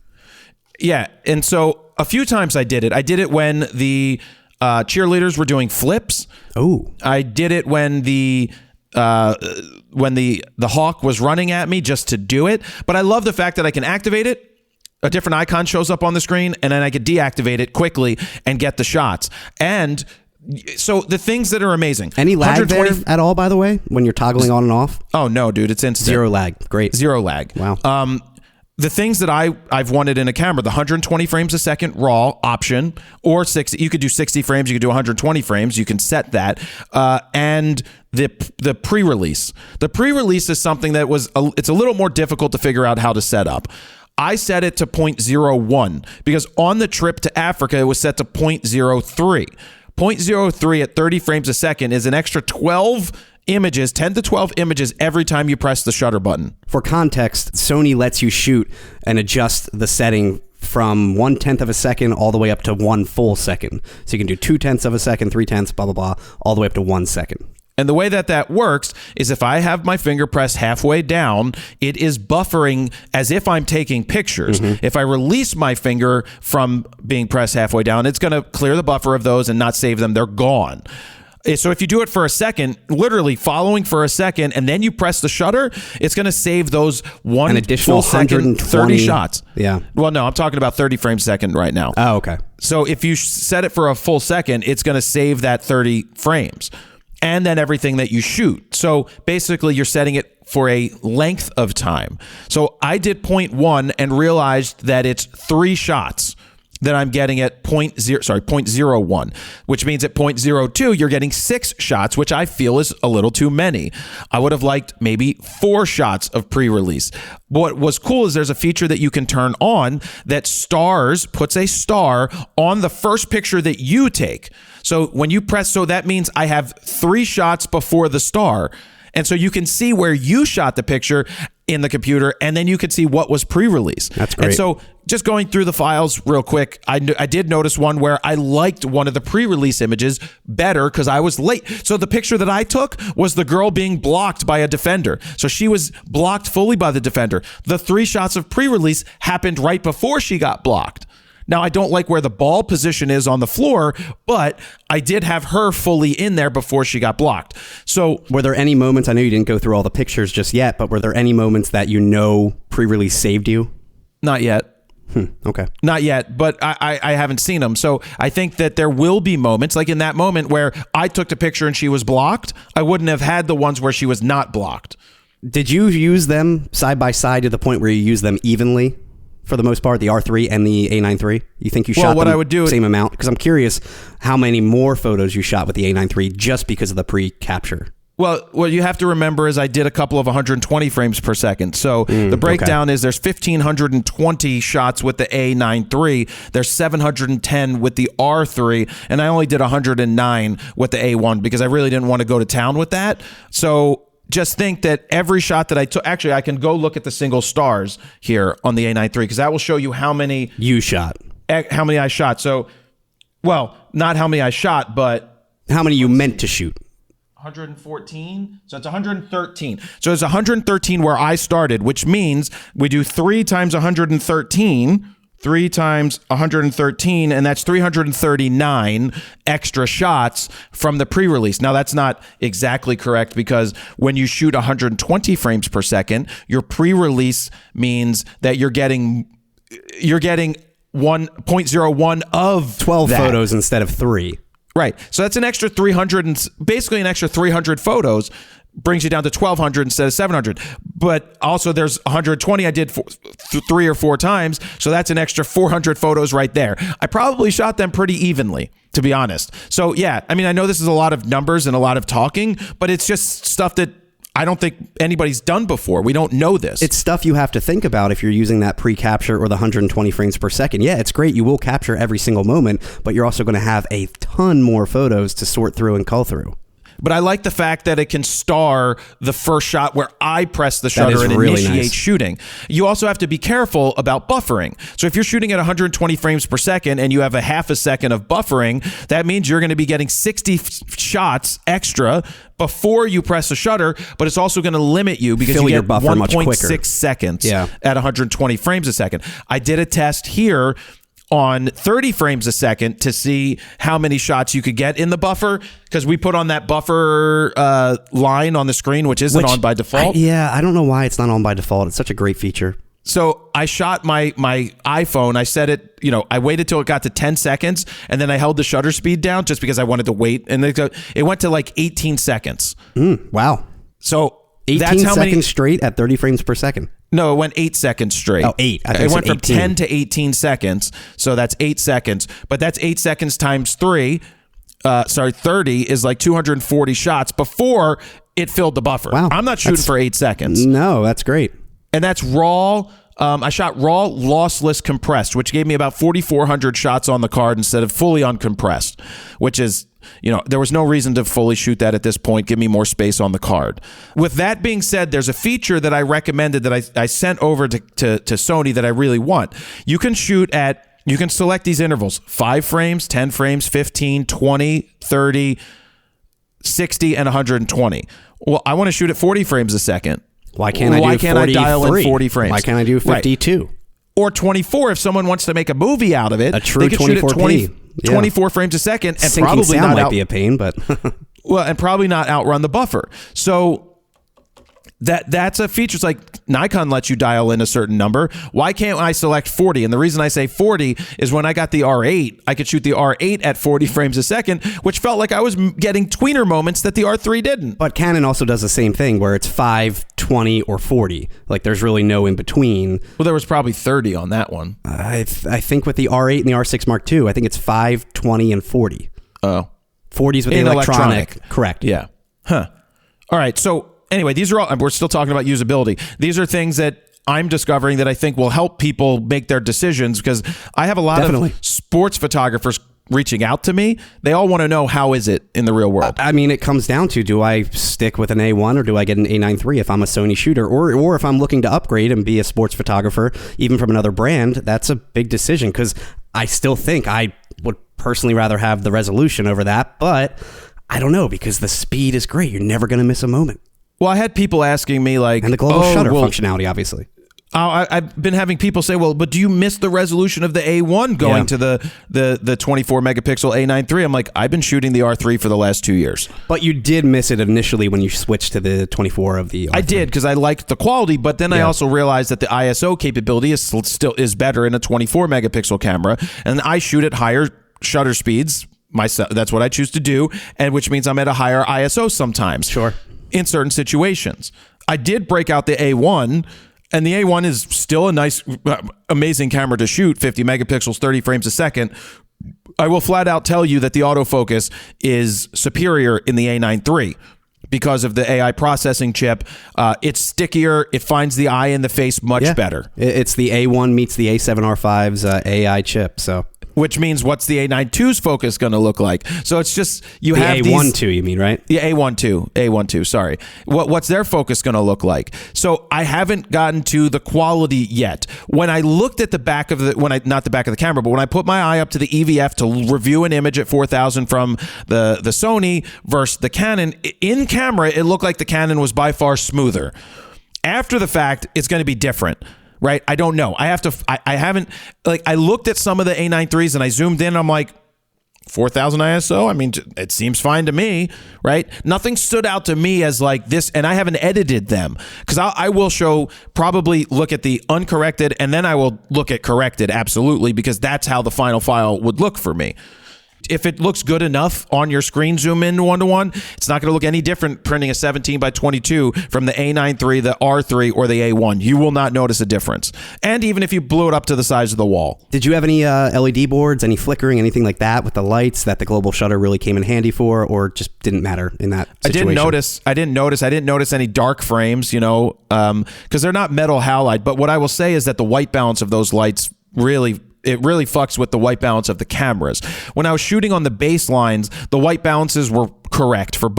Yeah, and so a few times I did it. I did it when the cheerleaders were doing flips.
Oh,
I did it when the hawk was running at me just to do it. But I love the fact that I can activate it. A different icon shows up on the screen, and then I could deactivate it quickly and get the shots. And so the things that are amazing.
Any lag there at all, by the way, when you're toggling on and off?
Oh, no, dude. It's instant.
Zero lag. Great.
Zero lag.
Wow.
The things that I've wanted in a camera, the 120 frames a second RAW option, or 60, you could do 60 frames, you could do 120 frames, you can set that, and the pre-release. The pre-release is something that it's a little more difficult to figure out how to set up. I set it to 0.01 because on the trip to Africa, it was set to 0.03. 0.03 at 30 frames a second is an extra 12 images, 10 to 12 images every time you press the shutter button.
For context, Sony lets you shoot and adjust the setting from 1/10 of a second all the way up to 1 full second. So you can do 2/10 of a second, 3/10, blah, blah, blah, all the way up to 1 second.
And the way that works is if I have my finger pressed halfway down, it is buffering as if I'm taking pictures. If I release my finger from being pressed halfway down, it's going to clear the buffer of those and not save them. They're gone. So if you do it for a second, literally following for a second, and then you press the shutter, it's going to save those
an additional
full second, 30 shots.
Yeah.
Well, no, I'm talking about 30 frames a second right now.
Oh, okay.
So if you set it for a full second, it's going to save that 30 frames. And then everything that you shoot. So basically, you're setting it for a length of time. So I did 0.1 and realized that it's 3 shots that I'm getting at 0.01, which means at 0.02, you're getting 6 shots, which I feel is a little too many. I would have liked maybe 4 shots of pre-release. What was cool is there's a feature that you can turn on that puts a star on the first picture that you take. So when you press, so that means I have 3 shots before the star. And so you can see where you shot the picture in the computer, and then you can see what was pre-release.
That's great.
And so just going through the files real quick, I did notice one where I liked one of the pre-release images better because I was late. So the picture that I took was the girl being blocked by a defender. So she was blocked fully by the defender. The 3 shots of pre-release happened right before she got blocked. Now, I don't like where the ball position is on the floor, but I did have her fully in there before she got blocked. So
were there any moments, I know you didn't go through all the pictures just yet, but were there any moments that pre-release saved you?
Not yet.
Okay.
Not yet, but I haven't seen them. So I think that there will be moments, like in that moment where I took the picture and she was blocked, I wouldn't have had the ones where she was not blocked.
Did you use them side by side to the point where you use them evenly? For the most part, the R3 and the A9 III? You think you shot the same amount? Because I'm curious how many more photos you shot with the A9 III just because of the pre-capture.
Well, what you have to remember is I did a couple of 120 frames per second. So the breakdown is there's 1,520 shots with the A9 III. There's 710 with the R3. And I only did 109 with the A1 because I really didn't want to go to town with that. So just think that every shot that I took, actually, I can go look at the single stars here on the A9 III because that will show you how many
you shot,
how many I shot. So, well, not how many I shot, but
how many you meant to shoot.
114. So it's 113. So it's 113 where I started, which means we do 3 times 113. 3 times 113, and that's 339 extra shots from the pre-release. Now, that's not exactly correct because when you shoot 120 frames per second, your pre-release means that you're getting 1.01 of
12
that.
Photos instead of 3.
Right. So that's an extra 300, and basically an extra 300 photos. Brings you down to 1,200 instead of 700. But also there's 120 I did 3 or 4 times, so that's an extra 400 photos right there. I probably shot them pretty evenly, to be honest. So yeah, I mean, I know this is a lot of numbers and a lot of talking, but it's just stuff that I don't think anybody's done before. We don't know this.
It's stuff you have to think about if you're using that pre-capture or the 120 frames per second. Yeah, it's great. You will capture every single moment, but you're also going to have a ton more photos to sort through and cull through.
But I like the fact that it can star the first shot where I press the shutter and
really
initiate
nice.
shooting. You also have to be careful about buffering. So if you're shooting at 120 frames per second and you have a half a second of buffering, that means you're going to be getting 60 shots extra before you press the shutter, but it's also going to limit you because
Fill
you
your
get
buffer much quicker.
1.6 seconds
Yeah.
at 120 frames a second. I did a test here on 30 frames a second to see how many shots you could get in the buffer because we put on that buffer line on the screen, which isn't on by default.
I don't know why it's not on by default. It's such a great feature.
So I shot my iPhone. I set it, I waited till it got to 10 seconds and then I held the shutter speed down just because I wanted to wait. And it went to like 18 seconds.
Wow.
So
18
that's how
seconds
many
straight at 30 frames per second.
No, it went 8 seconds straight.
Oh, 8. I think
it went from
18.
10 to 18 seconds. So that's 8 seconds. But that's 8 seconds times 30 is like 240 shots before it filled the buffer.
Wow.
I'm not shooting for 8 seconds.
No, that's great.
And that's raw I shot raw, lossless, compressed, which gave me about 4,400 shots on the card instead of fully uncompressed, which is, there was no reason to fully shoot that at this point. Give me more space on the card. With that being said, there's a feature that I recommended that I sent over to Sony that I really want. You can select these intervals, 5 frames, 10 frames, 15, 20, 30, 60, and 120. Well, I want to shoot at 40 frames a second.
Why can't I
dial in 40 frames?
Why can't I do 52?
Right. Or 24 if someone wants to make a movie out of it.
A true
they could shoot at
24p.
24 frames a second and
Syncing
probably
sound
not
might be a pain, but
and probably not outrun the buffer. So that's a feature. It's like Nikon lets you dial in a certain number. Why can't I select 40? And the reason I say 40 is when I got the R8, I could shoot the R8 at 40 frames a second, which felt like I was getting tweener moments that the R3 didn't.
But Canon also does the same thing where it's 5, 20, or 40. Like there's really no in between.
Well, there was probably 30 on that one.
I think with the R8 and the R6 Mark II, I think it's 5, 20, and 40.
Oh.
40s with the electronic. Correct.
Yeah. Huh. All right. So anyway, these are all, we're still talking about usability. These are things that I'm discovering that I think will help people make their decisions, because I have a lot of sports photographers reaching out to me. They all want to know, how is it in the real world?
I mean, it comes down to, do I stick with an A1 or do I get an A9 III if I'm a Sony shooter, or if I'm looking to upgrade and be a sports photographer, even from another brand? That's a big decision, because I still think I would personally rather have the resolution over that, but I don't know, because the speed is great. You're never going to miss a moment.
Well, I had people asking me like,
and the global shutter functionality, obviously.
I've been having people say, well, but do you miss the resolution of the A1 going to the 24 megapixel A9 III? I'm like, I've been shooting the R3 for the last 2 years.
But you did miss it initially when you switched to the 24 of the R3.
I did, because I liked the quality, but then I also realized that the ISO capability is better in a 24 megapixel camera, and I shoot at higher shutter speeds myself. That's what I choose to do, and which means I'm at a higher ISO sometimes.
Sure.
In certain situations. I did break out the A1, and the A1 is still a nice, amazing camera to shoot, 50 megapixels, 30 frames a second. I will flat out tell you that the autofocus is superior in the A9 III because of the AI processing chip. It's stickier. It finds the eye and the face much better.
It's the A1 meets the A7R5's AI chip, so...
Which means, what's the A9 II's focus going to look like? So it's just, you have
these... The A1 II, you mean, right?
Yeah, A1 II, sorry. What's their focus going to look like? So I haven't gotten to the quality yet. When I looked at the back of not the back of the camera, but when I put my eye up to the EVF to review an image at 4,000 from the Sony versus the Canon, in camera, it looked like the Canon was by far smoother. After the fact, it's going to be different. Right? I don't know. I haven't, like, I looked at some of the A9 III's and I zoomed in and I'm like, 4,000 ISO? I mean, it seems fine to me, right? Nothing stood out to me as like this, and I haven't edited them, because I will probably look at the uncorrected and then I will look at corrected, absolutely, because that's how the final file would look for me. If it looks good enough on your screen, zoom in 1:1, it's not going to look any different printing a 17 by 22 from the A9 III, the R3, or the A1. You will not notice a difference. And even if you blew it up to the size of the wall.
Did you have any LED boards, any flickering, anything like that with the lights that the global shutter really came in handy for, or just didn't matter in that situation?
I didn't notice any dark frames, because they're not metal halide. But what I will say is that the white balance of those lights really fucks with the white balance of the cameras. When I was shooting on the baselines, the white balances were correct for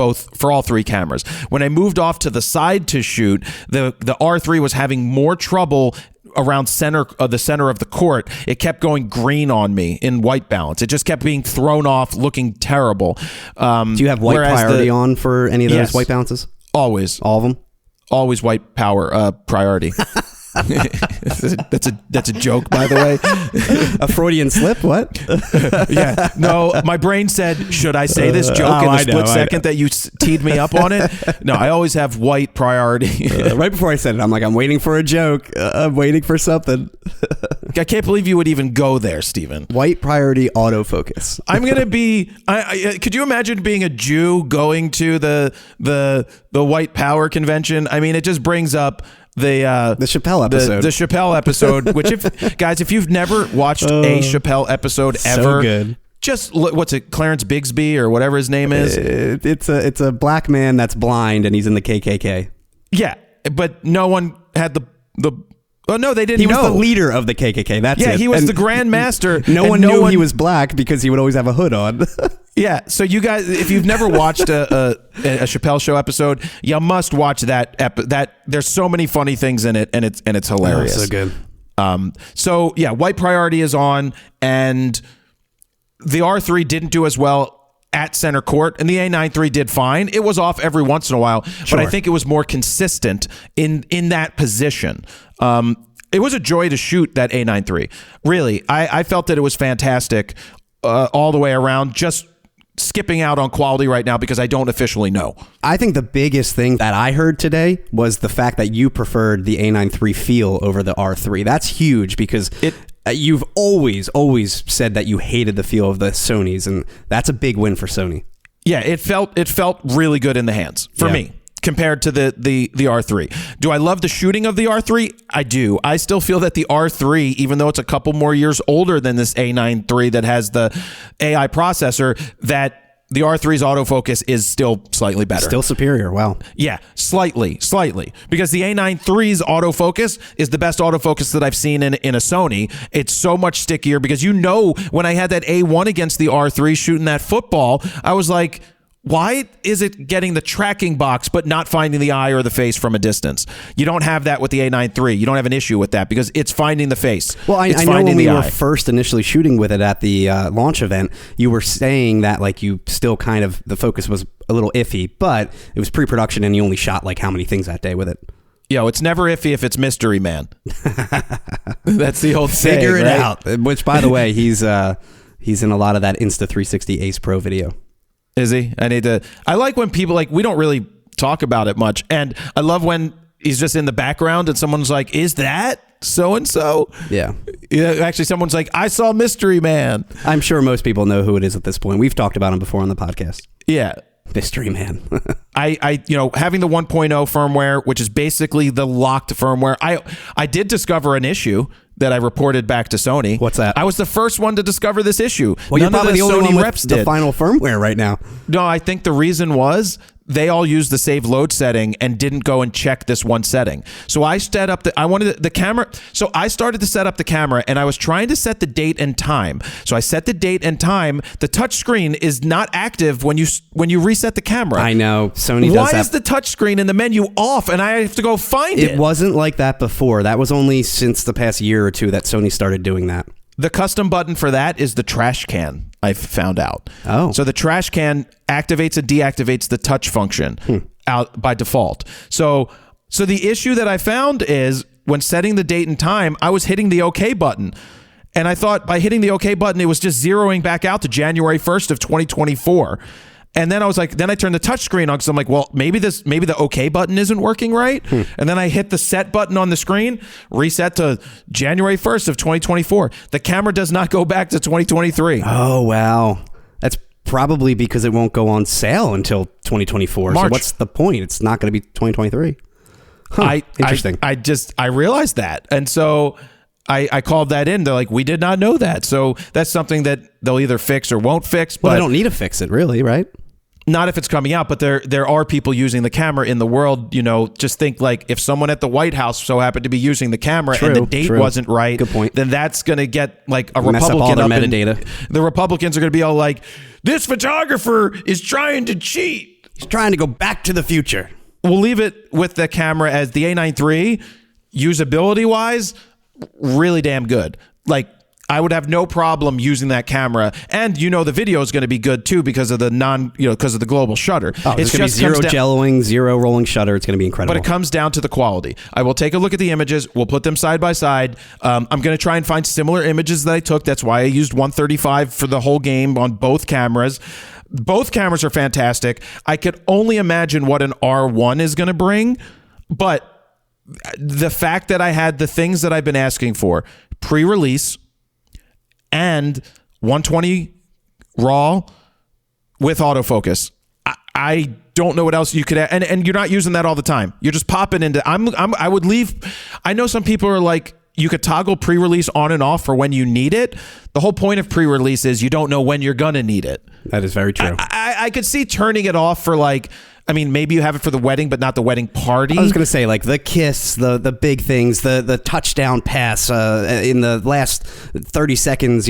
all three cameras. When I moved off to the side to shoot, the R3 was having more trouble around the center of the court. It kept going green on me in white balance. It just kept being thrown off, looking terrible.
Do you have white priority on for any of those white balances?
Always.
All of them?
Always white power priority. That's a joke, by the way.
A Freudian slip? What?
Yeah. No, my brain said, should I say this joke in the split second that you teed me up on it? No, I always have white priority.
Right before I said it, I'm like, I'm waiting for a joke. I'm waiting for something.
I can't believe you would even go there, Steven.
White priority autofocus.
I'm going to be... could you imagine being a Jew going to the white power convention? I mean, it just brings up the
Chappelle episode.
The Chappelle episode, which if you've never watched a Chappelle episode ever,
so good.
Just look, what's it, Clarence Bigsby or whatever his name is?
It's a black man that's blind and he's in the KKK.
Yeah, but no one had the Oh no, they didn't
He was
know.
the leader of the KKK. That's it.
He was
And
the Grand Master.
No
and
one knew he was black because he would always have a hood on.
Yeah, so you guys, if you've never watched a Chappelle Show episode, you must watch that. That there's so many funny things in it, and it's hilarious.
Oh, so good.
So yeah, white priority is on, and the R3 didn't do as well at center court, and the A9 III did fine. It was off every once in a while, but I think it was more consistent in that position. It was a joy to shoot that A9 III. Really, I felt that it was fantastic all the way around. Just skipping out on quality right now because I don't officially know.
I think the biggest thing that I heard today was the fact that you preferred the A9 III feel over the R3. That's huge because you've always said that you hated the feel of the Sonys, and that's a big win for Sony.
Yeah, it felt really good in the hands for me compared to the R3. Do I love the shooting of the R3? I do. I still feel that the R3, even though it's a couple more years older than this A9 III that has the AI processor, that the R3's autofocus is still slightly better.
Still superior. Wow.
Yeah, slightly. Because the A9 III's autofocus is the best autofocus that I've seen in a Sony. It's so much stickier because when I had that A1 against the R3 shooting that football, I was like, why is it getting the tracking box but not finding the eye or the face from a distance? You don't have that with the A9 III. You don't have an issue with that because it's finding the face.
Well, I know when we were first initially shooting with it at the launch event, you were saying that like you still kind of, the focus was a little iffy, but it was pre-production and you only shot like how many things that day with it?
Yo, it's never iffy if it's mystery, man. That's the old saying,
Figure it
right?
out. Which, by the way, he's in a lot of that Insta360 Ace Pro video.
Is he? I like when people we don't really talk about it much. And I love when he's just in the background and someone's like, is that so-and-so?
Yeah.
Actually, someone's like, I saw Mystery Man.
I'm sure most people know who it is at this point. We've talked about him before on the podcast.
Yeah.
Mystery Man.
I having the 1.0 firmware, which is basically the locked firmware. I did discover an issue that I reported back to Sony.
What's that?
I was the first one to discover this issue.
Well, you're probably the only
Sony
one with
reps
the
did.
final firmware right now.
No, I think the reason was they all used the save load setting and didn't go and check this one setting. So I set up I wanted the camera. So I started to set up the camera and I was trying to set the date and time. So I set the date and time. The touch screen is not active when you reset the camera.
I know. Sony does that.
Why is the touch screen in the menu off and I have to go find it?
It wasn't like that before. That was only since the past year or two that Sony started doing that.
The custom button for that is the trash can, I've found out.
Oh.
So the trash can activates and deactivates the touch function out by default. So the issue that I found is when setting the date and time, I was hitting the OK button. And I thought by hitting the OK button, it was just zeroing back out to January 1st of 2024. And then I was like, then I turned the touch screen on because I'm like, well, maybe the OK button isn't working right. And then I hit the set button on the screen, reset to January 1st of 2024. The camera does not go back to 2023.
Oh, wow. That's probably because it won't go on sale until 2024.
March.
So what's the point? It's not going to be 2023. Huh, interesting.
I realized that. And so I called that in. They're like, we did not know that. So that's something that they'll either fix or won't fix. But
Well, they don't need to fix it, really, right?
not if it's coming out, but there are people using the camera in the world. Just think like if someone at the White House so happened to be using the camera and the date wasn't right,
good point.
Then that's going to get like a
Mess
Republican
up all their
up in-
metadata.
the Republicans are going to be all like, this photographer is trying to cheat.
He's trying to go back to the future.
We'll leave it with the camera as the A9 III, usability wise, really damn good. Like, I would have no problem using that camera, and the video is going to be good too because of the because of the global shutter.
Oh, it's going to be zero jelloing, zero rolling shutter. It's going to be incredible.
But it comes down to the quality. I will take a look at the images. We'll put them side by side. I'm going to try and find similar images that I took. That's why I used 135 for the whole game on both cameras. Both cameras are fantastic. I could only imagine what an R1 is going to bring, but the fact that I had the things that I've been asking for, pre-release, and 120 RAW with autofocus. I don't know what else you could add. And you're not using that all the time. You're just popping into I would leave. I know some people are like, you could toggle pre-release on and off for when you need it. The whole point of pre-release is you don't know when you're gonna need it.
That is very true.
I could see turning it off for like I mean, maybe you have it for the wedding, but not the wedding party.
I was going to say, like the kiss, the big things, the touchdown pass in the last 30 seconds,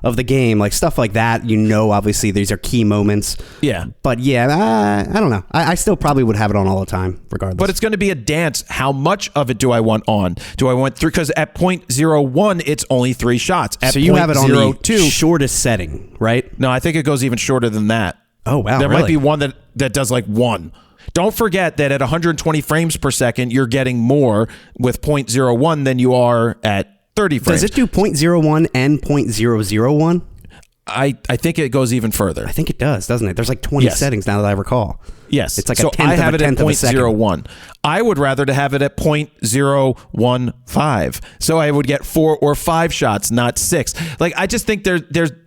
of the game, like stuff like that. Obviously these are key moments.
Yeah.
But yeah, I don't know. I still probably would have it on all the time, regardless.
But it's going to be a dance. How much of it do I want on? Do I want 3? Because at 0.01, it's only 3 shots. At
so you have it on the
0.02
shortest setting, right?
No, I think it goes even shorter than that.
Oh, wow.
There
really?
might be one that does like 1. Don't forget that at 120 frames per second, you're getting more with 0.01 than you are at 30 frames.
Does it do 0.01 and 0.001?
I think it goes even further.
I think it does, doesn't it? There's like 20 settings now that I recall.
Yes.
It's like
so
a tenth
I have
of a tenth
it
of a
at
second.
0.01. I would rather to have it at 0.015. So I would get 4 or 5 shots, not 6. Like, I just think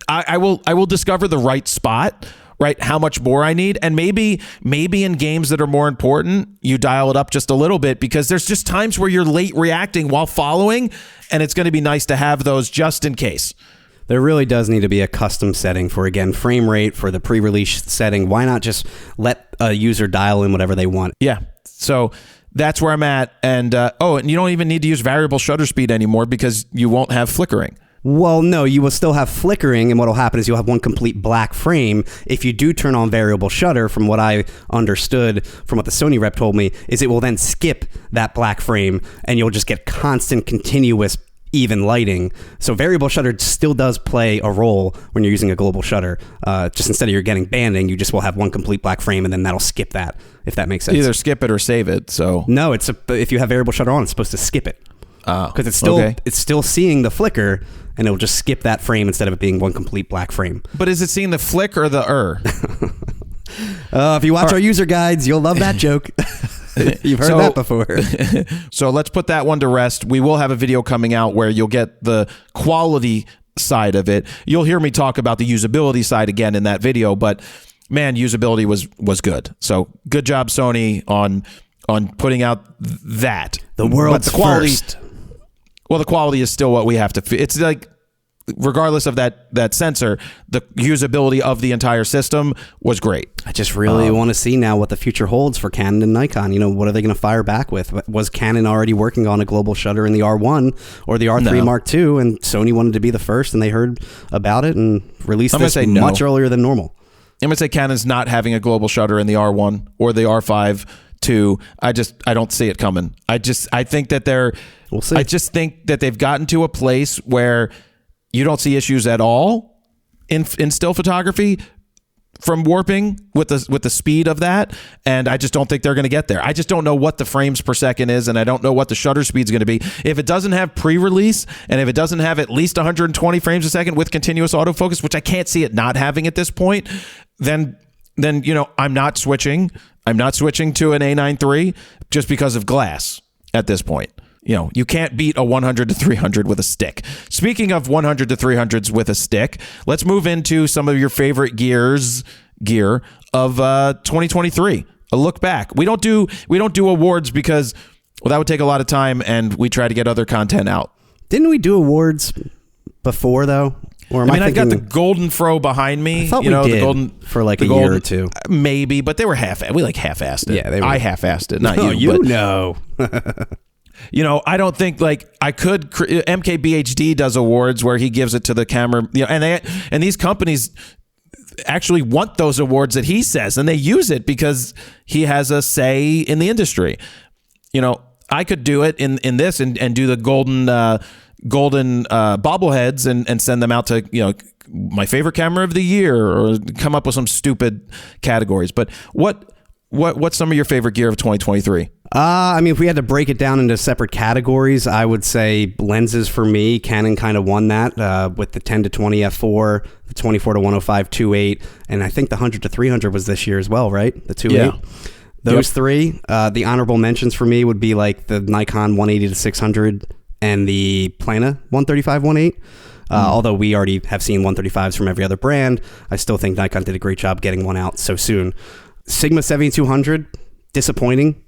I will discover the right spot, right? How much more I need. And maybe in games that are more important, you dial it up just a little bit, because there's just times where you're late reacting while following, and it's going to be nice to have those just in case.
There really does need to be a custom setting for, again, frame rate for the pre-release setting. Why not just let a user dial in whatever they want?
Yeah. So that's where I'm at. And and you don't even need to use variable shutter speed anymore, because you won't have flickering.
Well, no, you will still have flickering, and what will happen is you'll have one complete black frame. If you do turn on variable shutter, from what I understood from what the Sony rep told me, is it will then skip that black frame, and you'll just get constant, continuous, even lighting. So variable shutter still does play a role when you're using a global shutter. Just instead of you're getting banding, you just will have one complete black frame, and then that'll skip that, if that makes sense.
Either skip it or save it. So
no, if you have variable shutter on, it's supposed to skip it. Because it's still seeing the flicker, and it'll just skip that frame instead of it being one complete black frame.
But is it seeing the flick or the
If you watch our user guides, you'll love that joke. You've heard that before.
So let's put that one to rest. We will have a video coming out where you'll get the quality side of it. You'll hear me talk about the usability side again in that video, but man, usability was good. So good job, Sony, on putting out that.
The world's first.
Well, the quality is still what we have to. It's like, regardless of that sensor, the usability of the entire system was great.
I just really want to see now what the future holds for Canon and Nikon. What are they going to fire back with? Was Canon already working on a global shutter in the R1 or the R3 Mark II, and Sony wanted to be the first, and they heard about it and released this much earlier than normal?
I'm going to say Canon's not having a global shutter in the R1 or the R5 II. I don't see it coming. I think that we'll see. I just think that they've gotten to a place where you don't see issues at all in still photography from warping with the speed of that, and I just don't think they're going to get there. I just don't know what the frames per second is, and I don't know what the shutter speed is going to be. If it doesn't have pre-release, and if it doesn't have at least 120 frames a second with continuous autofocus, which I can't see it not having at this point, then I'm not switching. I'm not switching to an A9 III just because of glass at this point. You can't beat a 100 to 300 with a stick. Speaking of 100 to 300s with a stick, let's move into some of your favorite gear of 2023. A look back. We don't do awards because that would take a lot of time, and we try to get other content out.
Didn't we do awards before though? Or
I've got the Golden Fro behind me.
I thought we did for like a year or two.
Maybe, but they were we half-assed it.
Yeah,
I half-assed it, not
no,
you.
But
I don't think I could. MKBHD does awards where he gives it to the camera, and these companies actually want those awards that he says, and they use it because he has a say in the industry. I could do it in this and do the golden bobbleheads and send them out to my favorite camera of the year, or come up with some stupid categories. But what's some of your favorite gear of 2023?
If we had to break it down into separate categories, I would say lenses for me. Canon kind of won that with the 10 to 20 f4, the 24 to 105 2.8, and I think the 100 to 300 was this year as well, right? The 2.8.
Yeah.
Those three. The honorable mentions for me would be like the Nikon 180 to 600 and the Plana 135 1.8. Although we already have seen 135s from every other brand, I still think Nikon did a great job getting one out so soon. Sigma 7200, disappointing.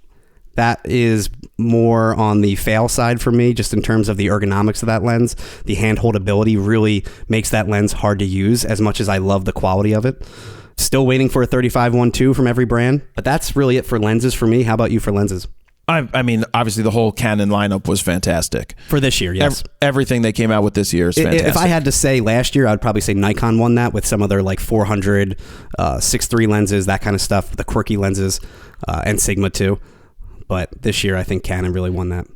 That is more on the fail side for me, just in terms of the ergonomics of that lens. The hand holdability really makes that lens hard to use, as much as I love the quality of it. Still waiting for a 35-1.2 from every brand, but that's really it for lenses for me. How about you for lenses?
I mean, obviously the whole Canon lineup was fantastic.
For this year, yes.
Everything they came out with this year is fantastic.
If I had to say last year, I'd probably say Nikon won that with some of their like 400, 6.3 lenses, that kind of stuff, the quirky lenses, and Sigma too. But this year, I think Canon really won that.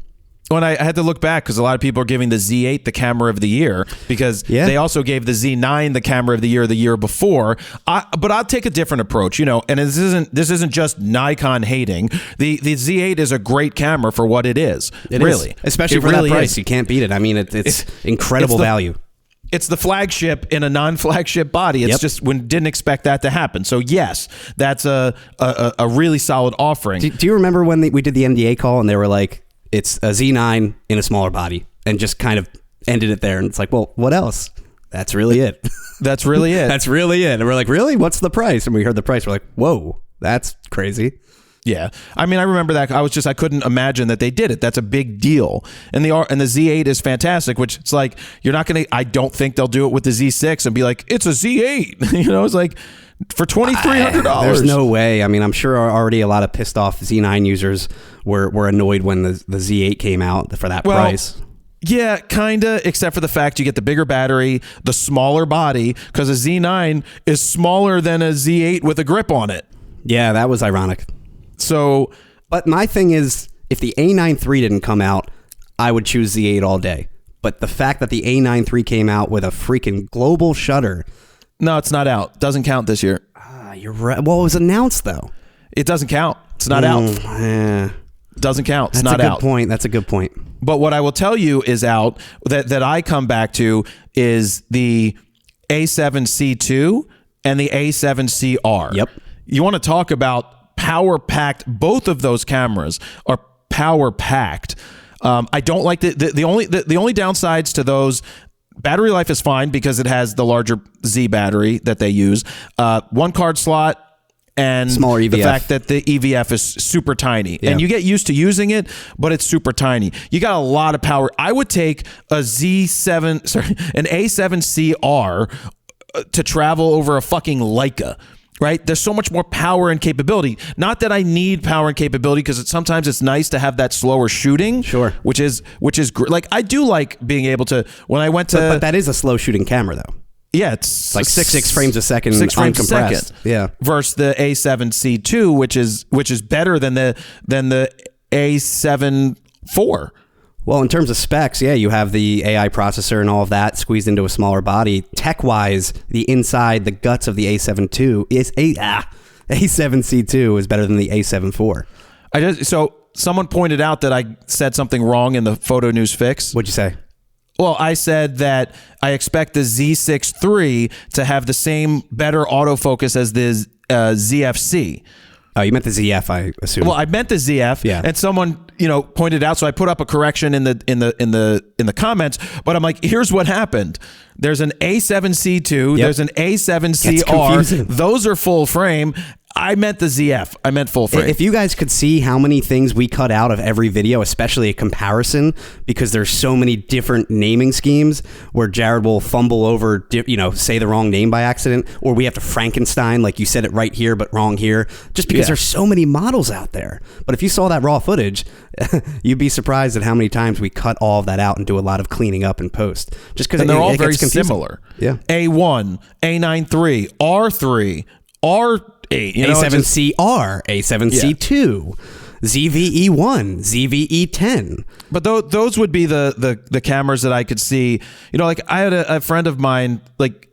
When I had to look back because a lot of people are giving the Z8 the camera of the year because they also gave the Z9 the camera of the year before. But I'll take a different approach, and this isn't just Nikon hating. The Z8 is a great camera for what it is. It really is.
Especially for that price. You can't beat it. I mean, it's incredible value.
It's the flagship in a non-flagship body. It's just didn't expect that to happen. So yes, that's a really solid offering.
Do you remember when we did the NDA call and they were like, it's a Z9 in a smaller body, and just kind of ended it there? And it's like, well, what else? That's really it.
That's really it.
That's really it. And we're like, really? What's the price? And we heard the price. We're like, whoa, that's crazy.
Yeah. I mean, I remember that. I couldn't imagine that they did it. That's a big deal. And the Z8 is fantastic, which it's like, you're not going to, I don't think they'll do it with the Z6 and be like, it's a Z8. It's like for $2,300.
There's no way. I mean, I'm sure already a lot of pissed off Z9 users were annoyed when the Z8 came out for that price.
Yeah, kind of, except for the fact you get the bigger battery, the smaller body, because a Z9 is smaller than a Z8 with a grip on it.
Yeah, that was ironic.
So,
but my thing is, if the A9 III didn't come out, I would choose Z8 all day. But the fact that the A9 III came out with a freaking global shutter.
No, it's not out. Doesn't count this year.
You're right. Well, it was announced, though.
It doesn't count. It's not out. Doesn't count. It's not out.
That's a good point.
But what I will tell you is out that I come back to is the A7C2 and the A7CR.
Yep.
You want to talk about power packed? Both of those cameras are power packed. I don't like the only downsides to those. Battery life is fine because it has the larger Z battery that they use. One card slot and
smaller EVF.
The fact that the EVF is super tiny. And you get used to using it, but it's super tiny. You got a lot of power. I would take an A7CR to travel over a fucking Leica. Right? There's so much more power and capability. Not that I need power and capability, because sometimes it's nice to have that slower shooting.
Sure.
Which is like, I do like being able to, when I went to...
But that is a slow shooting camera, though.
Yeah, it's
like 6 frames a second,
6 frames
uncompressed.
a second.
Yeah.
Versus the A7C2, which is better than the A7 IV.
Well, in terms of specs, you have the AI processor and all of that squeezed into a smaller body. Tech-wise, the inside, the guts of the A7C2 is better than the A7 IV.
So someone pointed out that I said something wrong in the Photo News Fix.
What'd you say?
Well, I said that I expect the Z6 III to have the same better autofocus as the ZFC.
Oh, you meant the ZF, I assume.
Well, I meant the ZF, and someone pointed out, so I put up a correction in the comments. But I'm like, here's what happened. There's an A7C2, there's an A7CR. Those are full frame. I meant the ZF. I meant full frame.
If you guys could see how many things we cut out of every video, especially a comparison, because there's so many different naming schemes where Jared will fumble over, say the wrong name by accident, or we have to Frankenstein, like you said it right here, but wrong here, just because there's so many models out there. But if you saw that raw footage, you'd be surprised at how many times we cut all of that out and do a lot of cleaning up in post. Just because
they're all very
confusing.
similar.
Yeah.
A1, A9 III, R3, R8,
A7CR, A7C2, ZVE1, ZVE10.
But those would be the cameras that I could see. Like I had a friend of mine, like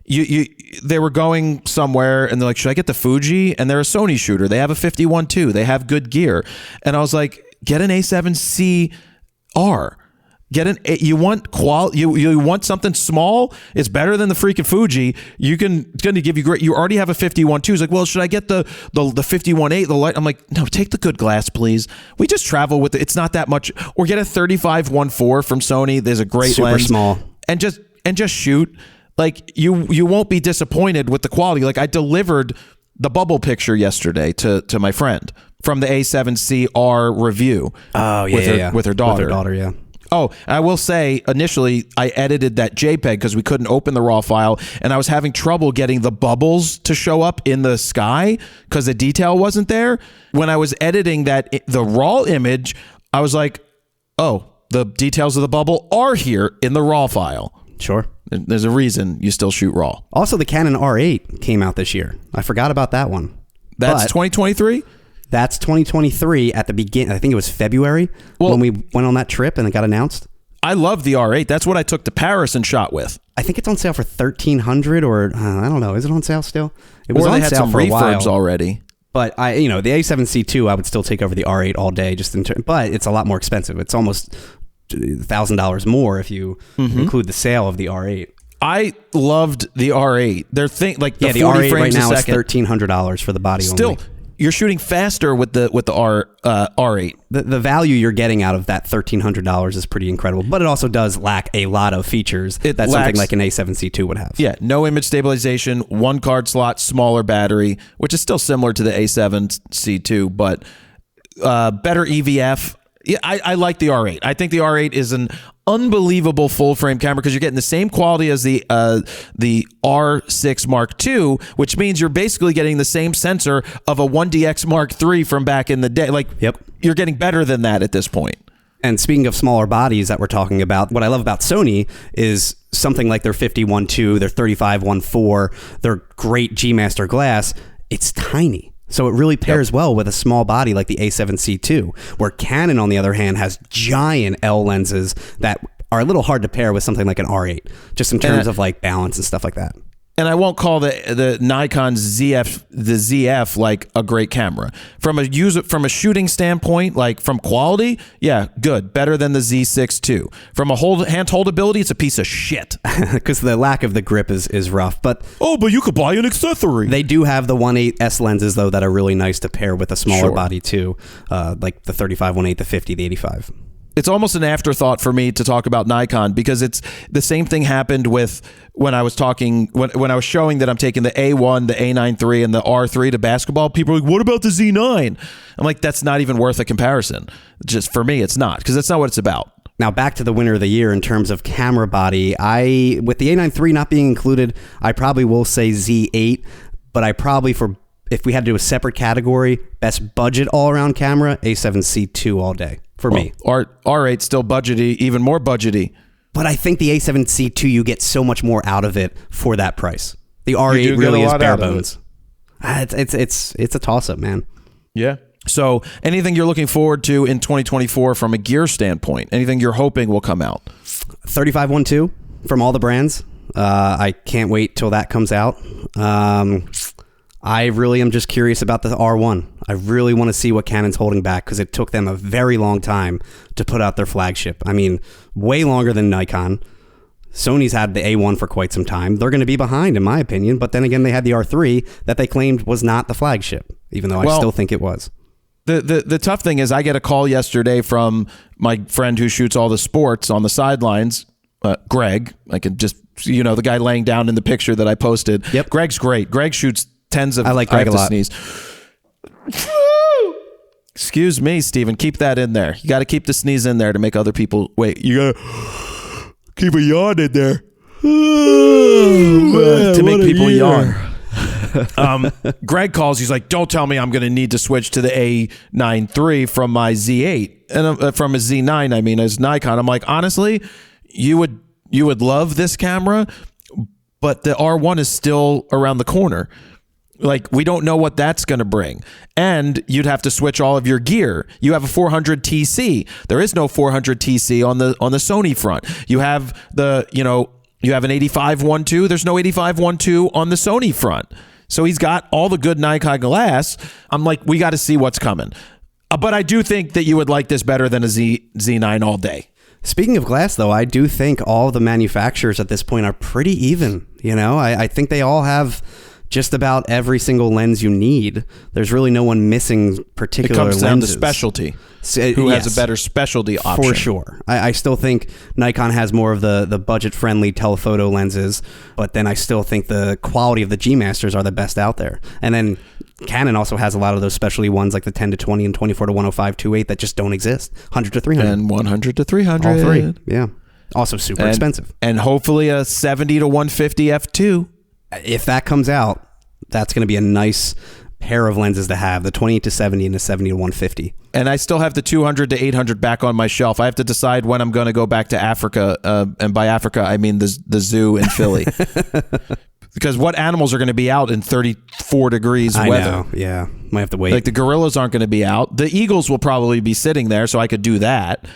they were going somewhere and they're like, should I get the Fuji? And they're a Sony shooter. They have a 51.2. They have good gear. And I was like, get an A7CR. You want something small? It's better than the freaking Fuji. It's going to give you great. You already have a 51.2. He's like, well, should I get the 51.8? The light? I'm like, no, take the good glass, please. We just travel with it. It's not that much. Or get a 35-1.4 from Sony. There's a great
super
lens.
Small.
And just shoot. Like you won't be disappointed with the quality. Like I delivered the bubble picture yesterday to my friend from the A7CR review.
Oh yeah,
with her daughter.
With her daughter, yeah.
Oh, I will say, initially, I edited that JPEG because we couldn't open the RAW file, and I was having trouble getting the bubbles to show up in the sky because the detail wasn't there. When I was editing the RAW image, I was like, oh, the details of the bubble are here in the RAW file.
Sure.
There's a reason you still shoot RAW.
Also, the Canon R8 came out this year. I forgot about that one.
That's 2023?
That's 2023 at the beginning. I think it was February when we went on that trip and it got announced.
I love the R8. That's what I took to Paris and shot with.
I think it's on sale for $1,300 or I don't know. Is it on sale still? It
was
on
they had
sale
some
for a
refurbs
while
already.
But the A7C II, I would still take over the R8 all day. But it's a lot more expensive. It's almost $1,000 more if you include the sale of the R8.
I loved the R8. They're the
the
40
R8
frames
right now
a
is
second.
$1,300 for the body
Still,
only.
you're shooting faster with the R8.
The value you're getting out of that $1,300 is pretty incredible, but it also does lack a lot of features that something like an A7C II would have.
Yeah, no image stabilization, one card slot, smaller battery, which is still similar to the A7C2, but better EVF. Yeah, I like the R8. I think the R8 is an unbelievable full frame camera because you're getting the same quality as the R6 Mark II, which means you're basically getting the same sensor of a 1DX Mark III from back in the day. You're getting better than that at this point.
And speaking of smaller bodies that we're talking about, what I love about Sony is something like their 50-1.2, their 35-1.4, their great G Master glass. It's tiny. So it really pairs well with a small body like the A7C II, where Canon, on the other hand, has giant L lenses that are a little hard to pair with something like an R8, just in terms of balance and stuff like that. And
I won't call the Nikon ZF like a great camera from a shooting standpoint, like from quality. Yeah, good, better than the Z6 II. From a hand holdability, it's a piece of shit
because the lack of the grip is rough. But
you could buy an accessory.
They do have the 1.8S lenses though that are really nice to pair with a smaller body too, like the 35-1.8, the 50, the 85.
It's almost an afterthought for me to talk about Nikon because it's the same thing happened with when I was when I was showing that I'm taking the A1, the A9 III, and the R3 to basketball. People are like, what about the Z9? I'm like, that's not even worth a comparison. Just for me, it's not, because that's not what it's about.
Now back to the winner of the year in terms of camera body. With the A9 III not being included, I probably will say Z8, but I probably, if we had to do a separate category, best budget all-around camera, A7C II all day. For me.
R8 still budgety, even more budgety.
But I think the A7C II, you get so much more out of it for that price. The R8 really is bare bones. It's a toss-up, man.
Yeah. So anything you're looking forward to in 2024 from a gear standpoint? Anything you're hoping will come out?
35-1.2 from all the brands. I can't wait till that comes out. I really am just curious about the R1. I really want to see what Canon's holding back because it took them a very long time to put out their flagship. I mean, way longer than Nikon. Sony's had the A1 for quite some time. They're going to be behind, in my opinion. But then again, they had the R3 that they claimed was not the flagship, even though I still think it was.
The tough thing is I get a call yesterday from my friend who shoots all the sports on the sidelines, Greg. I could just, the guy laying down in the picture that I posted.
Yep.
Greg's great. Greg shoots tens of...
I like Greg a lot.
Sneeze. Excuse me, Steven. Keep that in there. You got to keep the sneeze in there to make other people... Wait, you got to keep a yawn in there. To make people yawn. Greg calls. He's like, don't tell me I'm going to need to switch to the A9 III from my Z8. And from a Z9, I mean, as Nikon. I'm like, honestly, you would love this camera, but the R1 is still around the corner. Like, we don't know what that's going to bring. And you'd have to switch all of your gear. You have a 400 TC. There is no 400 TC on the Sony front. You have you have an 85-1.2. There's no 85-1.2 on the Sony front. So he's got all the good Nikon glass. I'm like, we got to see what's coming. But I do think that you would like this better than a Z9 all day.
Speaking of glass, though, I do think all the manufacturers at this point are pretty even. I think they all have just about every single lens you need. There's really no one missing particular lenses.
It comes down to specialty. Who has a better specialty option?
For sure. I still think Nikon has more of the budget-friendly telephoto lenses, but then I still think the quality of the G Masters are the best out there. And then Canon also has a lot of those specialty ones like the 10 to 20 and 24 to 105 2.8 that just don't exist. 100 to 300.
And 100 to 300.
All three. Yeah. Also super expensive.
And hopefully a 70 to 150 f2.
If that comes out, that's going to be a nice pair of lenses to have, the 28 to 70 and the 70 to 150.
And I still have the 200 to 800 back on my shelf. I have to decide when I'm going to go back to Africa. And by Africa, I mean the zoo in Philly. Because what animals are going to be out in 34 degrees weather?
I know, yeah. Might have to wait.
Like the gorillas aren't going to be out. The eagles will probably be sitting there, so I could do that.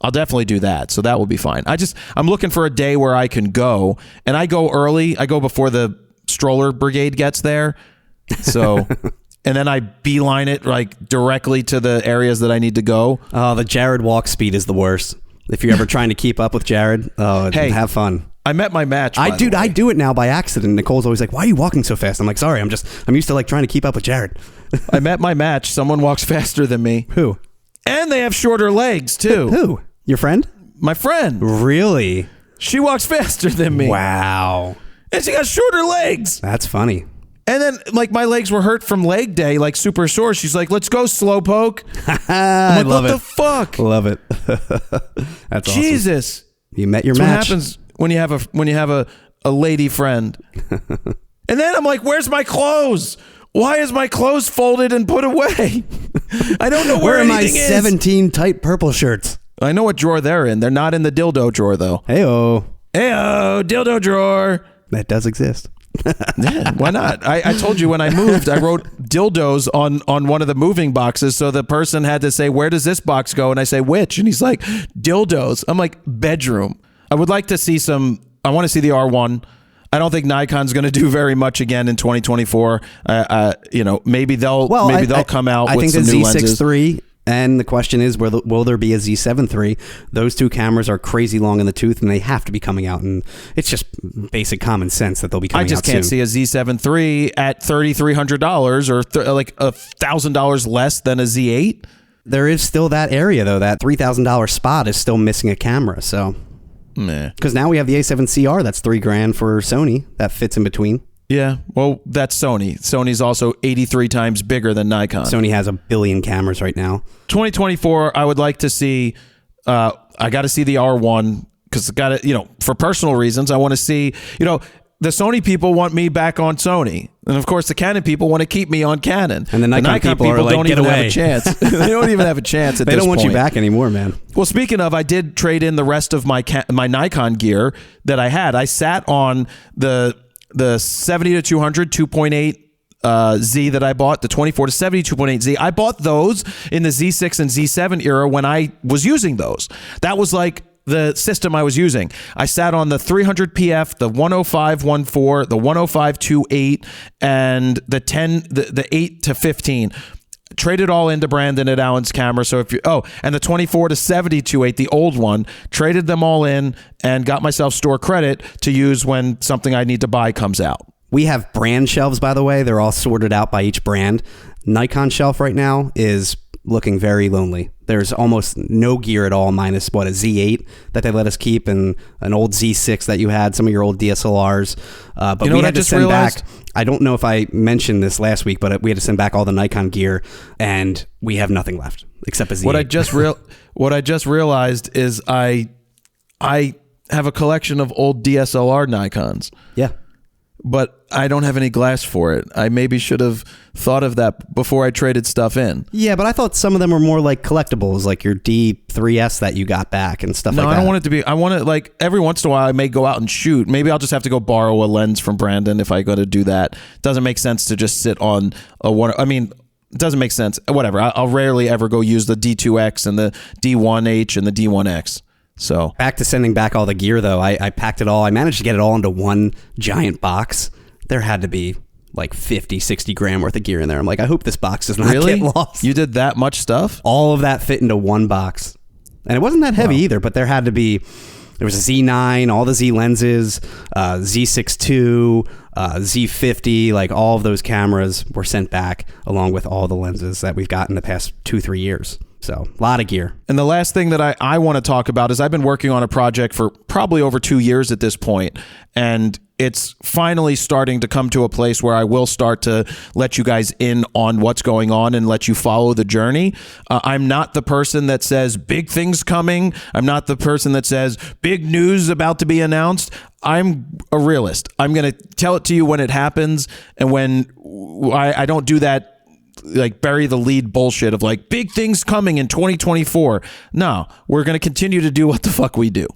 I'll definitely do that. So that will be fine. I'm looking for a day where I can go. And I go early. I go before the stroller brigade gets there. So, and then I beeline it like directly to the areas that I need to go.
Oh, the Jared walk speed is the worst. If you're ever trying to keep up with Jared, hey, have fun.
I met my match.
I do it now by accident. Nicole's always like, "Why are you walking so fast?" I'm like, "Sorry, I'm used to like trying to keep up with Jared."
I met my match. Someone walks faster than me.
Who?
And they have shorter legs too.
Who? Your friend?
My friend.
Really?
She walks faster than me.
Wow.
And she got shorter legs.
That's funny.
And then, like, my legs were hurt from leg day, like super sore. She's like, "Let's go, slowpoke."
I love
what
it.
the fuck?
Love it. That's awesome.
Jesus.
You met your
That's
match.
what happens when you have a lady friend. And then I'm like, "Where's my clothes? Why is my clothes folded and put away? I don't know where anything is."
Where are my 17 tight purple shirts?
I know what drawer they're in. They're not in the dildo drawer, though.
Heyo.
Heyo, dildo drawer.
That does exist.
Yeah, why not? I told you when I moved, I wrote dildos on one of the moving boxes, so the person had to say, "Where does this box go?" And I say, "Which?" And he's like, "Dildos." I'm like, "Bedroom." I would like to see I want to see the R1. I don't think Nikon's going to do very much again in 2024. Maybe they'll come out with some new lenses.
I think the Z6 III, and the question is, will there be a Z7 III? Those two cameras are crazy long in the tooth, and they have to be coming out. And it's just basic common sense that they'll be coming out soon.
I just can't see a Z7 III at $3,300 or like $1,000 less than a Z8.
There is still that area, though. That $3,000 spot is still missing a camera. So, because now we have the A7CR that's $3,000 for Sony that fits in between.
Yeah, well, that's Sony. Sony's also 83 times bigger than Nikon.
Sony has 1 billion cameras right now.
2024, I would like to see. I got to see the R1 because for personal reasons, I want to see. The Sony people want me back on Sony, and of course, the Canon people want to keep me on Canon.
And the Nikon people are like,
don't even have a chance. They don't even have a chance at this point.
They don't want you back anymore, man.
Well, speaking of, I did trade in the rest of my Nikon gear that I had. I sat on the 70 to 200 2.8 Z that I bought, the 24 to 70 2.8 Z. I bought those in the Z6 and Z7 era when I was using those. That was like the system I was using. I sat on the 300 PF, the 105 1.4, the 105 2.8, and the 8 to 15. Traded all into Brandon at Allen's camera. So and the 24 to 70 2.8, the old one, traded them all in and got myself store credit to use when something I need to buy comes out.
We have brand shelves, by the way. They're all sorted out by each brand. Nikon shelf right now is looking very lonely. There's almost no gear at all, minus a Z8 that they let us keep and an old Z6 that you had, some of your old DSLRs. But we had to send back. I don't know if I mentioned this last week, but we had to send back all the Nikon gear, and we have nothing left except a Z8.
What I just realized is I have a collection of old DSLR Nikons.
Yeah.
But I don't have any glass for it. I maybe should have thought of that before I traded stuff in.
Yeah, but I thought some of them were more like collectibles, like your D3S that you got back and stuff like that.
No, I don't want it to be. I want it like every once in a while I may go out and shoot. Maybe I'll just have to go borrow a lens from Brandon if I go to do that. It doesn't make sense to just sit on a one. I mean, it doesn't make sense. Whatever. I'll rarely ever go use the D2X and the D1H and the D1X. So
back to sending back all the gear, though. I packed it all. I managed to get it all into one giant box. There had to be like 50, 60 gram worth of gear in there. I'm like, I hope this box does not get lost.
You did that much stuff?
All of that fit into one box. And it wasn't that heavy either, but there had to be, There was a Z9, all the Z lenses, Z6 II, Z50, like all of those cameras were sent back along with all the lenses that we've got in the past 2-3 years. So a lot of gear.
And the last thing that I want to talk about is I've been working on a project for probably over 2 years at this point, and it's finally starting to come to a place where I will start to let you guys in on what's going on and let you follow the journey. I'm not the person that says big things coming. I'm not the person that says big news about to be announced. I'm a realist. I'm going to tell it to you when it happens, and when I don't do that like bury the lead bullshit of like big things coming in 2024. No, we're going to continue to do what the fuck we do.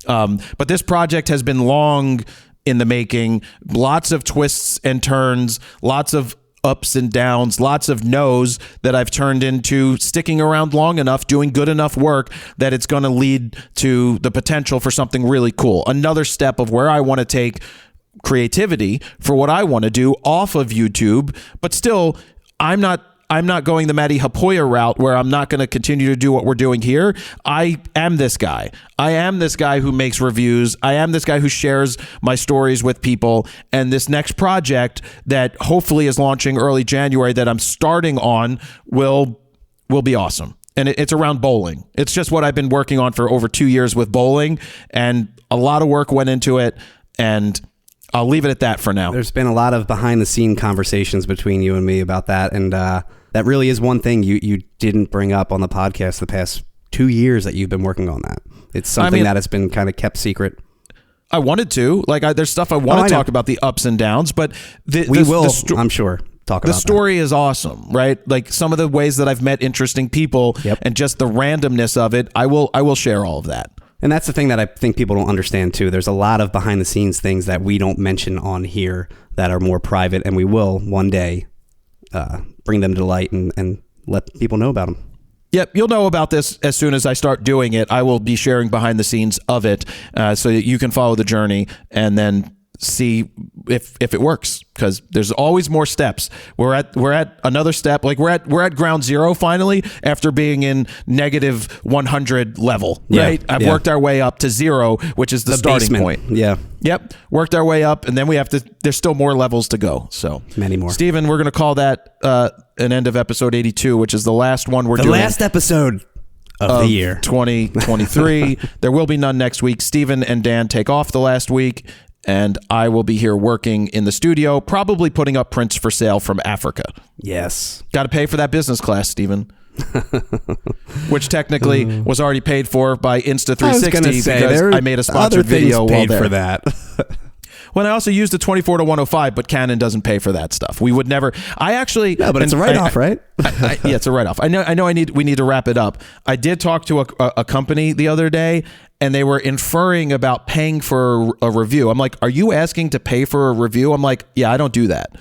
But this project has been long in the making, lots of twists and turns, lots of ups and downs, lots of no's that I've turned into sticking around long enough, doing good enough work that it's going to lead to the potential for something really cool. Another step of where I want to take creativity for what I want to do off of YouTube, but still I'm not going the Matty Hapoya route where I'm not going to continue to do what we're doing here. I am this guy. I am this guy who makes reviews. I am this guy who shares my stories with people. And this next project that hopefully is launching early January that I'm starting on will be awesome. And it's around bowling. It's just what I've been working on for over 2 years with bowling, and a lot of work went into it, and I'll leave it at that for now.
There's been a lot of behind-the-scene conversations between you and me about that, and that really is one thing you didn't bring up on the podcast the past 2 years that you've been working on that. It's something that has been kind of kept secret.
I wanted to. There's stuff I want to talk about, the ups and downs, but
I'm sure, talk about
the story is awesome, right? Like some of the ways that I've met interesting people and just the randomness of it, I will share all of that.
And that's the thing that I think people don't understand too. There's a lot of behind the scenes things that we don't mention on here that are more private, and we will one day bring them to light and let people know about them.
Yep, you'll know about this as soon as I start doing it. I will be sharing behind the scenes of it so that you can follow the journey and then see if it works, because there's always more steps. We're at another step. Like we're at ground zero finally after being in negative 100 level, right? I've worked our way up to 0, which is the starting
basement
point.
Yeah.
Yep. Worked our way up, and then there's still more levels to go. So
many more.
Steven, we're going to call that an end of episode 82, which is the last one we're doing.
The last episode of the year
2023. There will be none next week. Steven and Dan take off the last week, and I will be here working in the studio, probably putting up prints for sale from Africa.
Yes.
Got to pay for that business class, Steven. Which technically was already paid for by Insta360 because I made a sponsored video while there.
For that.
Well, I also used the 24-105, but Canon doesn't pay for that stuff. We would never. I actually.
No, but it's a write-off, right?
Yeah, it's a write-off. I know. We need to wrap it up. I did talk to a company the other day, and they were inferring about paying for a review. I'm like, are you asking to pay for a review? I'm like, yeah, I don't do that.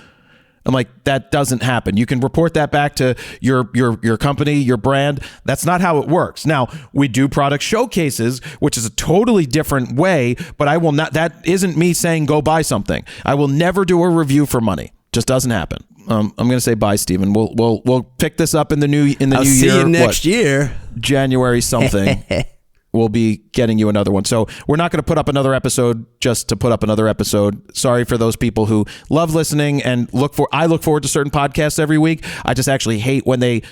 I'm like, that doesn't happen. You can report that back to your company, your brand. That's not how it works. Now, we do product showcases, which is a totally different way, but I will not. That isn't me saying go buy something. I will never do a review for money. Just doesn't happen. I'm going to say bye, Steven. We'll pick this up in the new year.
I'll see you next year,
January something. We'll be getting you another one. So we're not going to put up another episode just to put up another episode. Sorry for those people who love listening and I look forward to certain podcasts every week. I just actually hate when they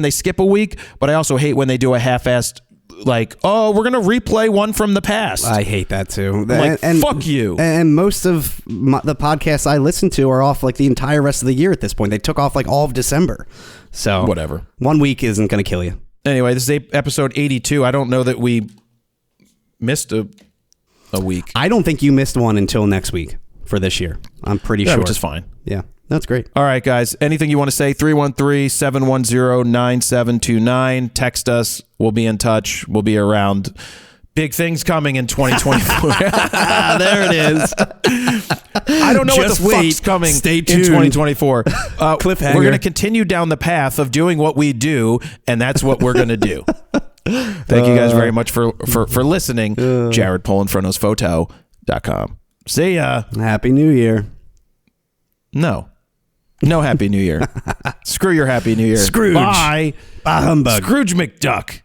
skip a week, but I also hate when they do a half-assed, like, oh, we're going to replay one from the past.
I hate that too.
And fuck you.
And most of the podcasts I listen to are off like the entire rest of the year at this point. They took off like all of December. So
whatever.
1 week isn't going to kill you.
Anyway, this is episode 82. I don't know that we missed a week.
I don't think you missed one until next week for this year. I'm pretty sure.
Which is fine.
Yeah, that's great.
All right, guys. Anything you want to say? 313-710-9729. Text us. We'll be in touch. We'll be around. Big things coming in 2024.
There it is.
I don't know what the fuck's coming in 2024.
Cliffhanger.
We're going to continue down the path of doing what we do, and that's what we're going to do. Thank you guys very much for listening. Jared Polin, FronosPhoto.com. See ya.
Happy New Year.
No Happy New Year. Screw your Happy New Year.
Scrooge.
Bye.
Bah humbug.
Scrooge McDuck.